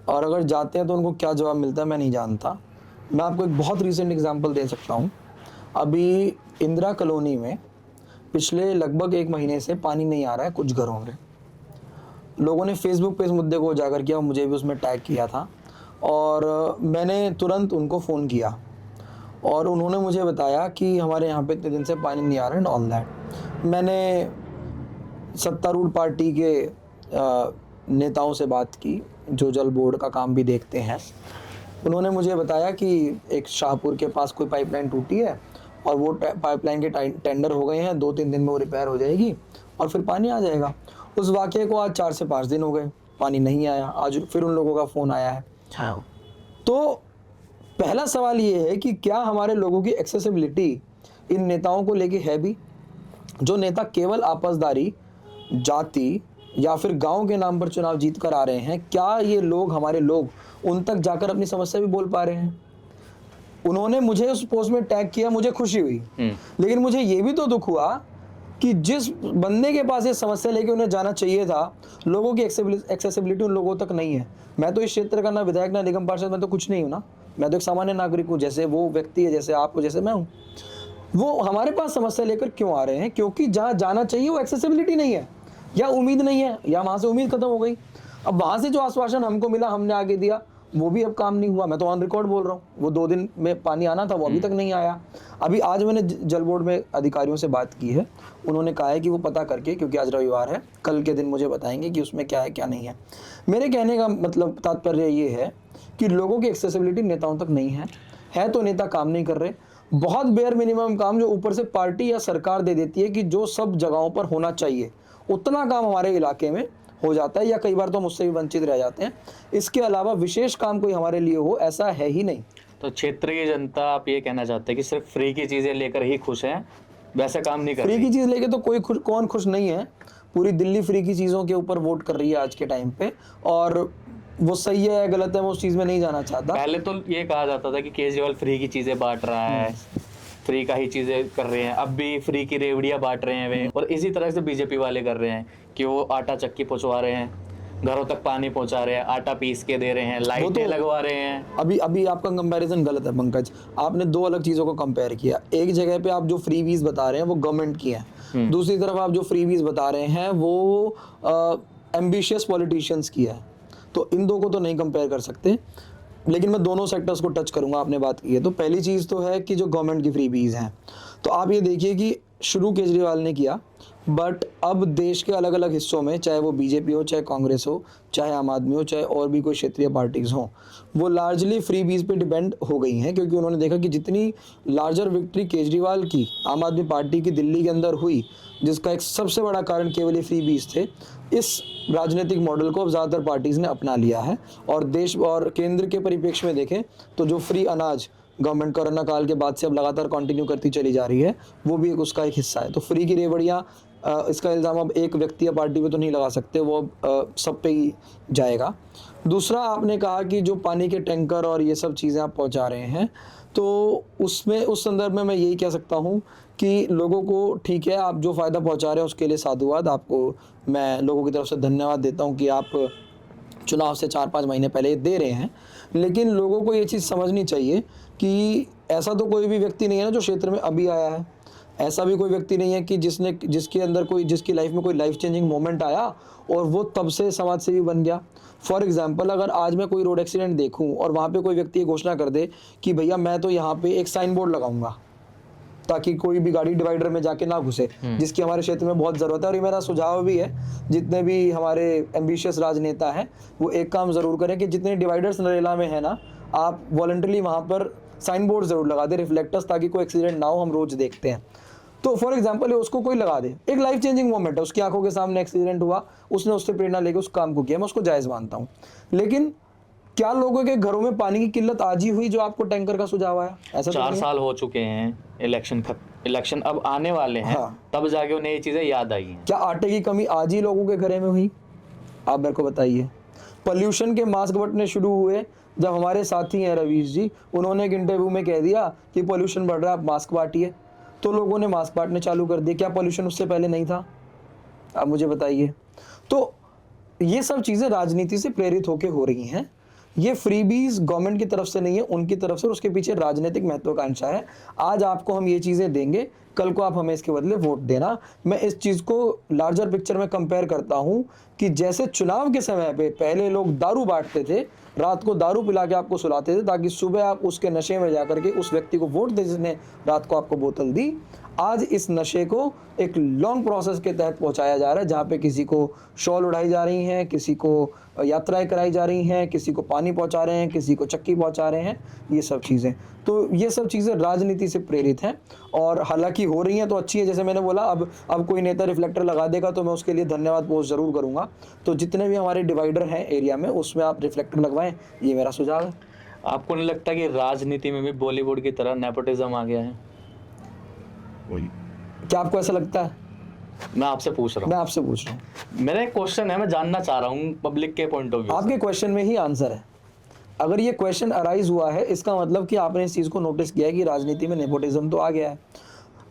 और अगर जाते हैं तो उनको क्या जवाब मिलता है मैं नहीं जानता। मैं आपको एक बहुत रीसेंट एग्जांपल दे सकता हूँ। अभी इंदिरा कॉलोनी में पिछले लगभग 1 महीने से पानी नहीं आ रहा है कुछ घरों में। लोगों ने फेसबुक पे इस मुद्दे को उजागर किया, मुझे भी उसमें टैग किया था, और मैंने तुरंत उनको फ़ोन किया और उन्होंने मुझे बताया कि हमारे यहाँ पे इतने दिन से पानी नहीं आ रहा है, ऑल दैट। मैंने सत्तारूढ़ पार्टी के नेताओं से बात की जो जल बोर्ड का काम भी देखते हैं। उन्होंने मुझे बताया कि एक शाहपुर के पास कोई पाइपलाइन टूटी है और वो पाइपलाइन के टेंडर हो गए हैं, 2-3 दिन में वो रिपेयर हो जाएगी और फिर पानी आ जाएगा। उस वाक़े को आज 4 से 5 दिन हो गए, पानी नहीं आया। आज फिर उन लोगों का फ़ोन आया है। तो पहला सवाल ये है कि क्या हमारे लोगों की एक्सेसिबिलिटी इन नेताओं को लेके है भी? जो नेता केवल आपसदारी, जाति या फिर गांव के नाम पर चुनाव जीत कर आ रहे हैं, क्या ये लोग, हमारे लोग, उन तक जाकर अपनी समस्या भी बोल पा रहे हैं? उन्होंने मुझे उस पोस्ट में टैग किया, मुझे खुशी हुई, लेकिन मुझे ये भी तो दुख हुआ कि जिस बंदे के पास ये समस्या लेके उन्हें जाना चाहिए था, लोगों की एक्सेसिबिलिटी उन लोगों तक नहीं है। मैं तो इस क्षेत्र का ना विधायक, ना निगम पार्षद, मैं तो कुछ नहीं हूँ ना, मैं तो एक सामान्य नागरिक हूँ, जैसे वो व्यक्ति है, जैसे आप हो, जैसे मैं हूँ। वो हमारे पास समस्या लेकर क्यों आ रहे हैं? क्योंकि जहाँ जाना चाहिए वो एक्सेसिबिलिटी नहीं है, या उम्मीद नहीं है, या वहाँ से उम्मीद खत्म हो गई। अब वहाँ से जो आश्वासन हमको मिला, हमने आगे दिया, वो भी अब काम नहीं हुआ। मैं तो ऑन रिकॉर्ड बोल रहा हूँ, वो 2 दिन में पानी आना था, वो अभी तक नहीं आया। अभी आज मैंने जल बोर्ड में अधिकारियों से बात की है, उन्होंने कहा है कि वो पता करके, क्योंकि आज रविवार है, कल के दिन मुझे बताएंगे कि उसमें क्या है क्या नहीं है। मेरे कहने का मतलब तात्पर्य ये है कि लोगों की एक्सेसिबिलिटी नेताओं तक नहीं है तो नेता काम नहीं कर रहे। बहुत बेयर मिनिमम काम जो ऊपर से पार्टी या सरकार दे देती है कि जो सब जगहों पर होना चाहिए, उतना काम हमारे इलाके में हो जाता है, या कई बार तो मुझसे भी वंचित रह जाते हैं। इसके अलावा विशेष काम कोई हमारे लिए हो, ऐसा है ही नहीं। तो क्षेत्र की जनता, आप ये कहना चाहते हैं कि सिर्फ फ्री की चीजें लेकर ही खुश हैं, वैसा काम नहीं कर फ्री रही? की चीज लेके तो कौन खुश नहीं है? पूरी दिल्ली फ्री की चीजों के ऊपर वोट कर रही है आज के टाइम पे, और वो सही है या गलत है, मैं उस चीज में नहीं जाना चाहता। पहले तो ये कहा जाता था कि केजरीवाल फ्री की चीजें बांट रहा है, फ्री का ही चीजें कर रहे हैं, अब भी फ्री की रेवड़ियां बांट रहे हैं वे, और इसी तरह से बीजेपी वाले कर रहे हैं कि वो आटा चक्की पहुंचवा रहे हैं, घरों तक पानी पहुंचा रहे हैं, आटा पीस के दे रहे हैं, लाइटें लगवा रहे हैं। अभी आपका कंपैरिजन गलत है पंकज। आपने 2 अलग चीजों को कंपेयर किया। एक जगह पे आप जो फ्रीबीज बता रहे हैं वो गवर्नमेंट की है, दूसरी तरफ आप जो फ्रीबीज बता रहे हैं वो एम्बिशियस पॉलिटिशियंस की है। तो इन 2 को तो नहीं कंपेयर कर सकते, लेकिन मैं दोनों सेक्टर्स को टच करूंगा। आपने बात की है, तो पहली चीज़ तो है कि जो गवर्नमेंट की फ्रीबीज हैं, तो आप ये देखिए कि शुरू केजरीवाल ने किया, बट अब देश के अलग अलग हिस्सों में, चाहे वो बीजेपी हो, चाहे कांग्रेस हो, चाहे आम आदमी हो, चाहे और भी कोई क्षेत्रीय पार्टीज हों, वो लार्जली फ्रीबीज पे डिपेंड हो गई हैं, क्योंकि उन्होंने देखा कि जितनी लार्जर विक्ट्री केजरीवाल की आम आदमी पार्टी की दिल्ली के अंदर हुई, जिसका एक सबसे बड़ा कारण केवल ये फ्रीबीज थे, इस राजनीतिक मॉडल को अब ज़्यादातर पार्टीज़ ने अपना लिया है। और देश और केंद्र के परिप्रेक्ष्य में देखें तो जो फ्री अनाज गवर्नमेंट कोरोना काल के बाद से अब लगातार कंटिन्यू करती चली जा रही है, वो भी उसका एक हिस्सा है। तो फ्री की रेवड़ियाँ, इसका इल्ज़ाम अब एक व्यक्ति या पार्टी पे तो नहीं लगा सकते, वो अब सब पे ही जाएगा। दूसरा, आपने कहा कि जो पानी के टैंकर और ये सब चीज़ें आप पहुंचा रहे हैं, तो उसमें, उस संदर्भ में मैं यही कह सकता हूं कि लोगों को, ठीक है, आप जो फ़ायदा पहुंचा रहे हैं उसके लिए साधुवाद, आपको मैं लोगों की तरफ से धन्यवाद देता हूं कि आप चुनाव से 4-5 महीने पहले ये दे रहे हैं। लेकिन लोगों को ये चीज़ समझनी चाहिए कि ऐसा तो कोई भी व्यक्ति नहीं है ना जो क्षेत्र में अभी आया है, ऐसा भी कोई व्यक्ति नहीं है कि जिसकी लाइफ में कोई लाइफ चेंजिंग मोमेंट आया और वो तब से समाज सेवी बन गया। फॉर एग्जांपल, अगर आज मैं कोई रोड एक्सीडेंट देखूं और वहाँ पे कोई व्यक्ति ये घोषणा कर दे कि भैया मैं तो यहाँ पे एक साइन बोर्ड लगाऊंगा ताकि कोई भी गाड़ी डिवाइडर में जाके ना घुसे, जिसकी हमारे क्षेत्र में बहुत ज़रूरत है। और ये मेरा सुझाव भी है, जितने भी हमारे एम्बिशियस राजनेता हैं वो एक काम ज़रूर करें कि जितने डिवाइडर्स नरेला में है ना, आप वॉलंटरली वहाँ पर साइन बोर्ड ज़रूर लगा दे, रिफ्लेक्टर्स, ताकि कोई एक्सीडेंट ना हो। हम रोज़ देखते हैं। तो फॉर एग्जाम्पल उसको कोई लगा दे, एक लाइफ चेंजिंग मोमेंट है, उसकी आंखों के सामने एक्सीडेंट हुआ, उसने उससे प्रेरणा लेकर उस काम को किया, मैं उसको जायज़ मानता हूँ। लेकिन क्या लोगों के घरों में पानी की किल्लत आज ही हुई जो आपको टैंकर का सुझाव आया? ऐसा 4 साल हो चुके हैं, इलेक्शन अब आने वाले हैं, तब जाके उन्हें ये चीजें याद आई हैं। क्या आटे की कमी आज ही लोगों के घरे में हुई? आप मेरे को बताइए। पोल्यूशन के मास्क बंटने शुरू हुए जब हमारे साथी हैं रवीश जी, उन्होंने एक इंटरव्यू में कह दिया कि पोल्यूशन बढ़ रहा है, आप मास्क बांटिए, तो लोगों ने मास्क बांटने चालू कर दिए। क्या पोल्यूशन उससे पहले नहीं था? आप मुझे बताइए। तो ये सब चीज़ें राजनीति से प्रेरित होकर हो रही हैं। ये फ्रीबीज गवर्नमेंट की तरफ से नहीं है, उनकी तरफ से, और उसके पीछे राजनीतिक महत्वाकांक्षा है। आज आपको हम ये चीज़ें देंगे, कल को आप हमें इसके बदले वोट देना। मैं इस चीज़ को लार्जर पिक्चर में कंपेयर करता हूँ कि जैसे चुनाव के समय पे पहले लोग दारू बांटते थे, रात को दारू पिला के आपको सुलाते थे ताकि सुबह आप उसके नशे में जाकर के उस व्यक्ति को वोट दे जिसने रात को आपको बोतल दी। आज इस नशे को एक लॉन्ग प्रोसेस के तहत पहुंचाया जा रहा है, जहाँ पे किसी को शॉल उड़ाई जा रही हैं, किसी को यात्राएं कराई जा रही हैं, किसी को पानी पहुंचा रहे हैं, किसी को चक्की पहुंचा रहे हैं, ये सब चीज़ें। तो ये सब चीज़ें राजनीति से प्रेरित हैं, और हालांकि हो रही हैं तो अच्छी है। जैसे मैंने बोला, अब कोई नेता रिफ्लेक्टर लगा देगा तो मैं उसके लिए धन्यवाद पोस्ट ज़रूर करूँगा। तो जितने भी हमारे डिवाइडर हैं एरिया में, उसमें आप रिफ्लेक्टर लगवाएं, ये मेरा सुझाव है। आपको नहीं लगता कि राजनीति में भी बॉलीवुड की तरह नेपोटिज्म आ गया है? वही क्या आपको ऐसा लगता है? मैं आपसे पूछ रहा मैं हूँ, आपसे पूछ रहा हूँ, मेरा एक क्वेश्चन है, मैं जानना चाह रहा हूँ पब्लिक के पॉइंट ऑफ व्यू से। आपके क्वेश्चन में ही आंसर है। अगर ये क्वेश्चन अराइज हुआ है, इसका मतलब कि आपने इस चीज़ को नोटिस किया है कि राजनीति में नेपोटिज्म तो आ गया है।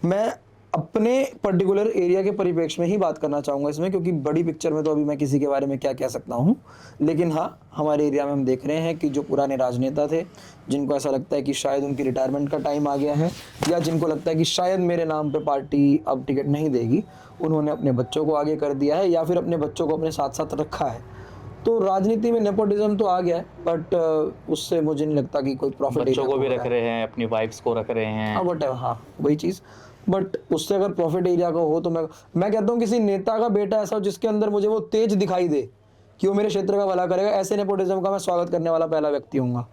मैं अपने पर्टिकुलर एरिया के परिप्रेक्ष्य में ही बात करना चाहूँगा इसमें, क्योंकि बड़ी पिक्चर में तो अभी मैं किसी के बारे में क्या कह सकता हूँ। लेकिन हाँ, हमारे एरिया में हम देख रहे हैं कि जो पुराने राजनेता थे, जिनको ऐसा लगता है कि शायद उनकी रिटायरमेंट का टाइम आ गया है, या जिनको लगता है कि शायद मेरे नाम पे पार्टी अब टिकट नहीं देगी, उन्होंने अपने बच्चों को आगे कर दिया है या फिर अपने बच्चों को अपने साथ साथ रखा है। तो राजनीति में नेपोटिज्म तो आ गया है, बट उससे मुझे नहीं लगता कि कोई प्रॉफिट बच्चों को भी रख रहे हैं, अपनी वाइफ्स को रख रहे हैं। हाँ वट हाँ वही चीज़। बट उससे अगर प्रॉफिट एरिया का हो तो मैं कहता हूँ किसी नेता का बेटा ऐसा हो जिसके अंदर मुझे वो तेज दिखाई दे कि वो मेरे क्षेत्र का भला करेगा, ऐसे नेपोटिज्म का मैं स्वागत करने वाला पहला व्यक्ति हूँगा।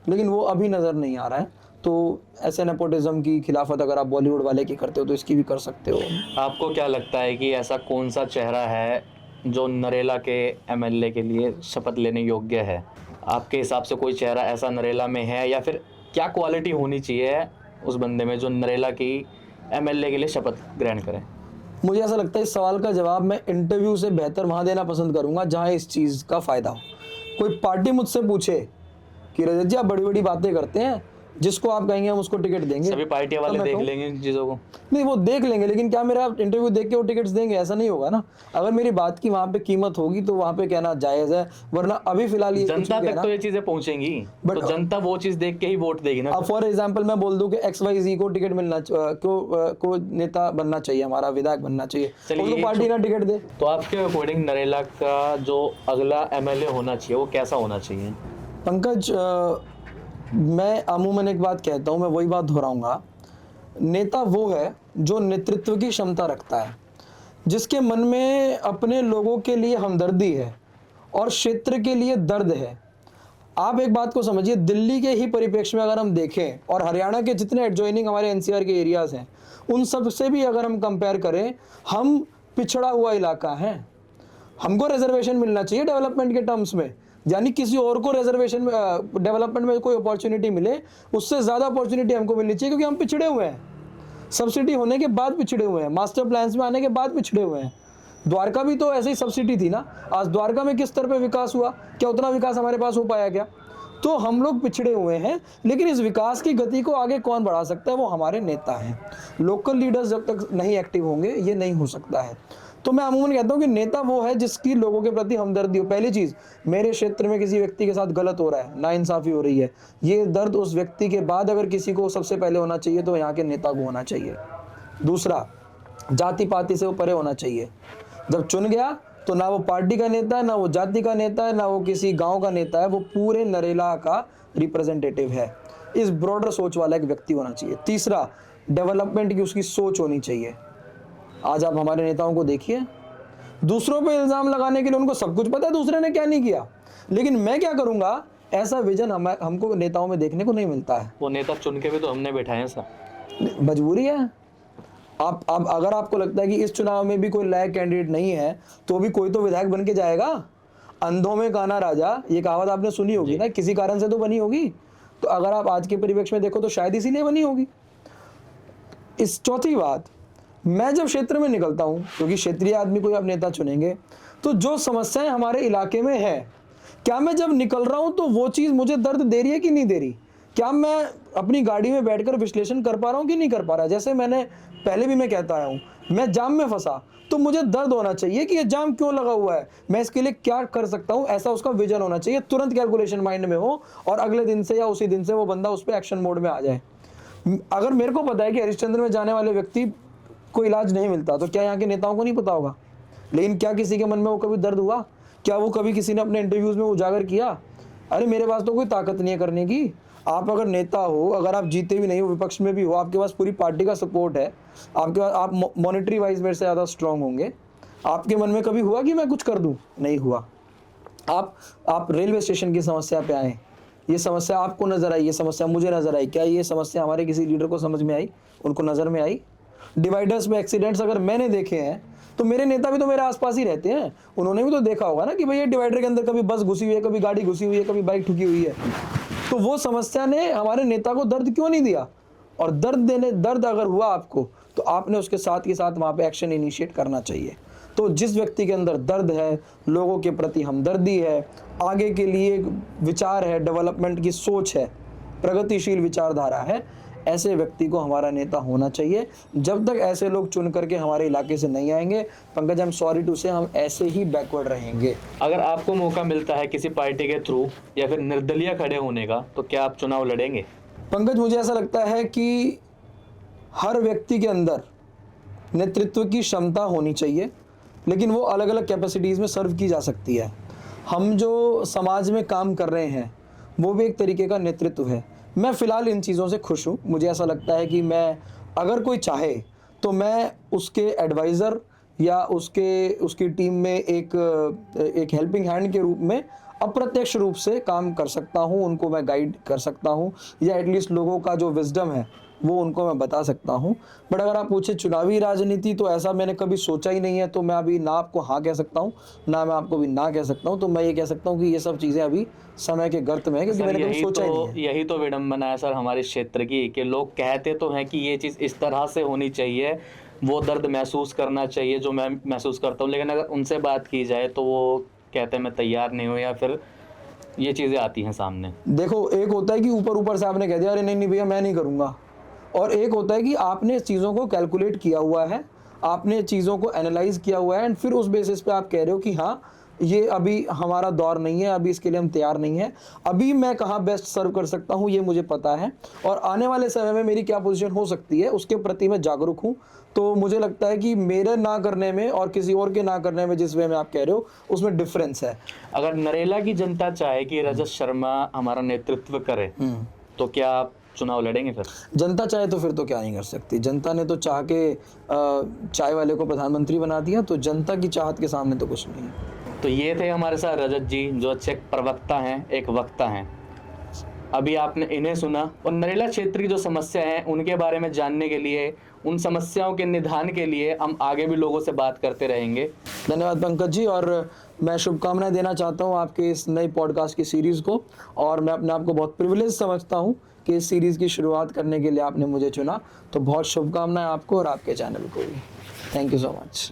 लेकिन वो अभी नज़र नहीं आ रहा है। तो ऐसे नेपोटिज्म की खिलाफत अगर आप बॉलीवुड वाले की करते हो तो इसकी भी कर सकते हो। आपको क्या लगता है कि ऐसा कौन सा चेहरा है जो नरेला के एमएलए के लिए शपथ लेने योग्य है? आपके हिसाब से कोई चेहरा ऐसा नरेला में है, या फिर क्या क्वालिटी होनी चाहिए उस बंदे में जो नरेला की एमएलए के लिए शपथ ग्रहण करे? मुझे ऐसा लगता है इस सवाल का जवाब मैं इंटरव्यू से बेहतर वहाँ देना पसंद करूँगा जहाँ इस चीज़ का फ़ायदा हो। कोई पार्टी मुझसे पूछे कि रजत जी आप बड़ी बड़ी बातें करते हैं, जिसको आप कहेंगे हम उसको टिकट देंगे, सभी पार्टियां वाले तो मैं देख कहूँ, लेंगे इन चीज़ों को। नहीं वो देख लेंगे, लेकिन क्या मेरा इंटरव्यू देख के वो टिकट्स देंगे? ऐसा नहीं होगा ना। अगर मेरी बात की वहाँ पे कीमत होगी तो वहाँ पे कहना जायज़ है, वरना अभी फिलहाल ये कुछ जनता भी है तक ना। तो ये चीजें पहुंचेंगी, But- तो जनता वो चीज देख के ही वोट देगी ना। अब फॉर एग्जाम्पल मैं बोल दूं कि XYZ को टिकट मिलना को नेता बनना चाहिए, हमारा विधायक बनना चाहिए, चलिए, उसको एक पार्टी ना टिकट दे। तो आपके अकॉर्डिंग नरेला का जो अगला एमएलए होना चाहिए वो कैसा होना चाहिए? पंकज, मैं अमूमन एक बात कहता हूँ, मैं वही बात दोहराऊंगा। नेता वो है जो नेतृत्व की क्षमता रखता है, जिसके मन में अपने लोगों के लिए हमदर्दी है और क्षेत्र के लिए दर्द है। आप एक बात को समझिए, दिल्ली के ही परिप्रेक्ष्य में अगर हम देखें और हरियाणा के जितने एडजॉइनिंग हमारे NCR के एरियाज़ हैं, उन सब से भी अगर हम कंपेयर करें, हम पिछड़ा हुआ इलाका है। हमको रिजर्वेशन मिलना चाहिए डेवलपमेंट के टर्म्स में, यानी किसी और को रिजर्वेशन में डेवलपमेंट में कोई अपॉर्चुनिटी मिले, उससे ज़्यादा अपॉर्चुनिटी हमको मिलनी चाहिए, क्योंकि हम पिछड़े हुए हैं। सब्सिडी होने के बाद पिछड़े हुए हैं, मास्टर प्लान्स में आने के बाद पिछड़े हुए हैं। द्वारका भी तो ऐसे ही सब्सिडी थी ना। आज द्वारका में किस स्तर पे विकास हुआ? क्या उतना विकास हमारे पास हो पाया क्या? तो हम लोग पिछड़े हुए हैं, लेकिन इस विकास की गति को आगे कौन बढ़ा सकता है? वो हमारे नेता हैं। लोकल लीडर्स जब तक नहीं एक्टिव होंगे ये नहीं हो सकता है। तो मैं अमूमन कहता हूँ कि नेता वो है जिसकी लोगों के प्रति हमदर्दी हो। पहली चीज़, मेरे क्षेत्र में किसी व्यक्ति के साथ गलत हो रहा है, नाइंसाफ़ी हो रही है, ये दर्द उस व्यक्ति के बाद अगर किसी को सबसे पहले होना चाहिए तो यहाँ के नेता को होना चाहिए। दूसरा, जाति पाति से वो परे होना चाहिए। जब चुन गया तो ना वो पार्टी का नेता है, ना वो जाति का नेता है, ना वो किसी गांव का नेता है, वो पूरे नरेला का रिप्रेजेंटेटिव है। इस ब्रॉडर सोच वाला एक व्यक्ति होना चाहिए। तीसरा, डेवलपमेंट की उसकी सोच होनी चाहिए। आज आप हमारे नेताओं को देखिए, दूसरों पे इल्ज़ाम लगाने के लिए उनको सब कुछ पता है दूसरे ने क्या नहीं किया, लेकिन मैं क्या करूँगा, ऐसा विजन हमको नेताओं में देखने को नहीं मिलता है। वो नेता चुन के भी तो हमने बैठाए हैं सर। मजबूरी है। आप अगर आपको लगता है कि इस चुनाव में भी कोई लायक कैंडिडेट नहीं है, तो भी कोई तो विधायक बन के जाएगा। अंधों में काना राजा, ये कहावत आपने सुनी होगी ना, किसी कारण से तो बनी होगी। तो अगर आप आज के परिप्रेक्ष्य में देखो तो शायद इसीलिए बनी होगी। इस चौथी बात, मैं जब क्षेत्र में निकलता हूँ, क्योंकि क्षेत्रीय आदमी कोई आप नेता चुनेंगे, तो जो समस्याएं हमारे इलाके में है, क्या मैं जब निकल रहा हूँ तो वो चीज़ मुझे दर्द दे रही है कि नहीं दे रही? क्या मैं अपनी गाड़ी में बैठकर विश्लेषण कर पा रहा हूँ कि नहीं कर पा रहा? जैसे मैंने पहले भी मैं कहता आया हूँ, मैं जाम में फंसा तो मुझे दर्द होना चाहिए कि ये जाम क्यों लगा हुआ है, मैं इसके लिए क्या कर सकता हूँ, ऐसा उसका विजन होना चाहिए। तुरंत कैलकुलेशन माइंड में हो और अगले दिन से या उसी दिन से वो बंदा उस पर एक्शन मोड में आ जाए। अगर मेरे को पता है कि हरिश्चंद्र में जाने वाले व्यक्ति को इलाज नहीं मिलता, तो क्या यहाँ के नेताओं को नहीं पता होगा? लेकिन क्या किसी के मन में वो कभी दर्द हुआ? क्या वो कभी किसी ने अपने इंटरव्यूज़ में उजागर किया, अरे मेरे पास तो कोई ताकत नहीं है करने की? आप अगर नेता हो, अगर आप जीते भी नहीं हो, विपक्ष में भी हो, आपके पास पूरी पार्टी का सपोर्ट है, आपके पास, आप मॉनेटरी वाइज मेरे से ज़्यादा स्ट्रांग होंगे, आपके मन में कभी हुआ कि मैं कुछ कर दूं? नहीं हुआ। आप रेलवे स्टेशन की समस्या पे आए, ये समस्या आपको नज़र आई, ये समस्या मुझे नज़र आई, क्या ये समस्या हमारे किसी लीडर को समझ में आई, उनको नज़र में आई? डिवाइडर्स में एक्सीडेंट्स अगर मैंने देखे हैं तो मेरे नेता भी तो मेरे आसपास ही रहते हैं, उन्होंने भी तो देखा होगा ना कि भाई ये डिवाइडर के अंदर कभी बस घुसी हुई है, कभी गाड़ी घुसी हुई है, कभी बाइक ठुकी हुई है। तो वो समस्या ने हमारे नेता को दर्द क्यों नहीं दिया? और दर्द अगर हुआ आपको तो आपने उसके साथ के साथ वहाँ पे एक्शन इनिशिएट करना चाहिए। तो जिस व्यक्ति के अंदर दर्द है, लोगों के प्रति हमदर्दी है, आगे के लिए विचार है, डेवलपमेंट की सोच है, प्रगतिशील विचारधारा है, ऐसे व्यक्ति को हमारा नेता होना चाहिए। जब तक ऐसे लोग चुन करके हमारे इलाके से नहीं आएंगे, Pankaj, I am sorry to say, हम ऐसे ही बैकवर्ड रहेंगे। अगर आपको मौका मिलता है किसी पार्टी के थ्रू या फिर निर्दलीय खड़े होने का, तो क्या आप चुनाव लड़ेंगे? पंकज, मुझे ऐसा लगता है कि हर व्यक्ति के अंदर नेतृत्व की क्षमता होनी चाहिए, लेकिन वो अलग अलग कैपेसिटीज़ में सर्व की जा सकती है। हम जो समाज में काम कर रहे हैं वो भी एक तरीके का नेतृत्व है। मैं फ़िलहाल इन चीज़ों से खुश हूँ। मुझे ऐसा लगता है कि मैं, अगर कोई चाहे तो मैं उसके एडवाइज़र या उसकी टीम में एक हेल्पिंग हैंड के रूप में अप्रत्यक्ष रूप से काम कर सकता हूँ, उनको मैं गाइड कर सकता हूँ, या एटलीस्ट लोगों का जो विजडम है वो उनको मैं बता सकता हूँ। बट अगर आप पूछे चुनावी राजनीति, तो ऐसा मैंने कभी सोचा ही नहीं है, तो मैं अभी ना आपको हाँ कह सकता हूँ, ना मैं आपको भी ना कह सकता हूँ। तो मैं ये कह सकता हूँ कि ये सब चीज़ें अभी समय के गर्त में है, क्योंकि मैंने कभी सोचा ही नहीं है। यही तो विडंबना है सर हमारे क्षेत्र की, कि लोग कहते तो हैं कि ये चीज़ इस तरह से होनी चाहिए, वो दर्द महसूस करना चाहिए जो मैं महसूस करता हूँ, लेकिन अगर उनसे बात की जाए तो वो कहते हैं मैं तैयार नहीं हूँ, या फिर ये चीज़ें आती हैं सामने। देखो, एक होता है कि ऊपर से आपने कह दिया अरे नहीं भैया मैं नहीं करूँगा, और एक होता है कि आपने चीज़ों को कैलकुलेट किया हुआ है, आपने चीज़ों को एनालाइज किया हुआ है, एंड फिर उस बेसिस पे आप कह रहे हो कि हाँ ये अभी हमारा दौर नहीं है, अभी इसके लिए हम तैयार नहीं है, अभी मैं कहाँ बेस्ट सर्व कर सकता हूँ ये मुझे पता है, और आने वाले समय में मेरी क्या पोजीशन हो सकती है उसके प्रति मैं जागरूक हूँ। तो मुझे लगता है कि मेरे ना करने में और किसी और के ना करने में जिस वे में आप कह रहे हो उसमें डिफरेंस है। अगर नरेला की जनता चाहे कि रजत शर्मा हमारा नेतृत्व करे, तो क्या आप चुनाव लड़ेंगे फिर? जनता चाहे तो फिर तो क्या नहीं कर सकती। जनता ने तो चाह के चाय वाले को प्रधानमंत्री बना दिया, तो जनता की चाहत के सामने तो कुछ नहीं है। तो ये थे हमारे साथ रजत जी, जो अच्छे प्रवक्ता हैं, एक वक्ता हैं। अभी आपने इन्हें सुना, और नरेला क्षेत्र की जो समस्या है उनके बारे में जानने के लिए, उन समस्याओं के निदान के लिए हम आगे भी लोगों से बात करते रहेंगे। धन्यवाद पंकज जी, और मैं शुभकामनाएं देना चाहता हूं आपके इस नई पॉडकास्ट की सीरीज़ को, और मैं अपने आप को बहुत प्रिविलेज समझता हूं कि इस सीरीज़ की शुरुआत करने के लिए आपने मुझे चुना। तो बहुत शुभकामनाएं आपको और आपके चैनल को भी। Thank you so much.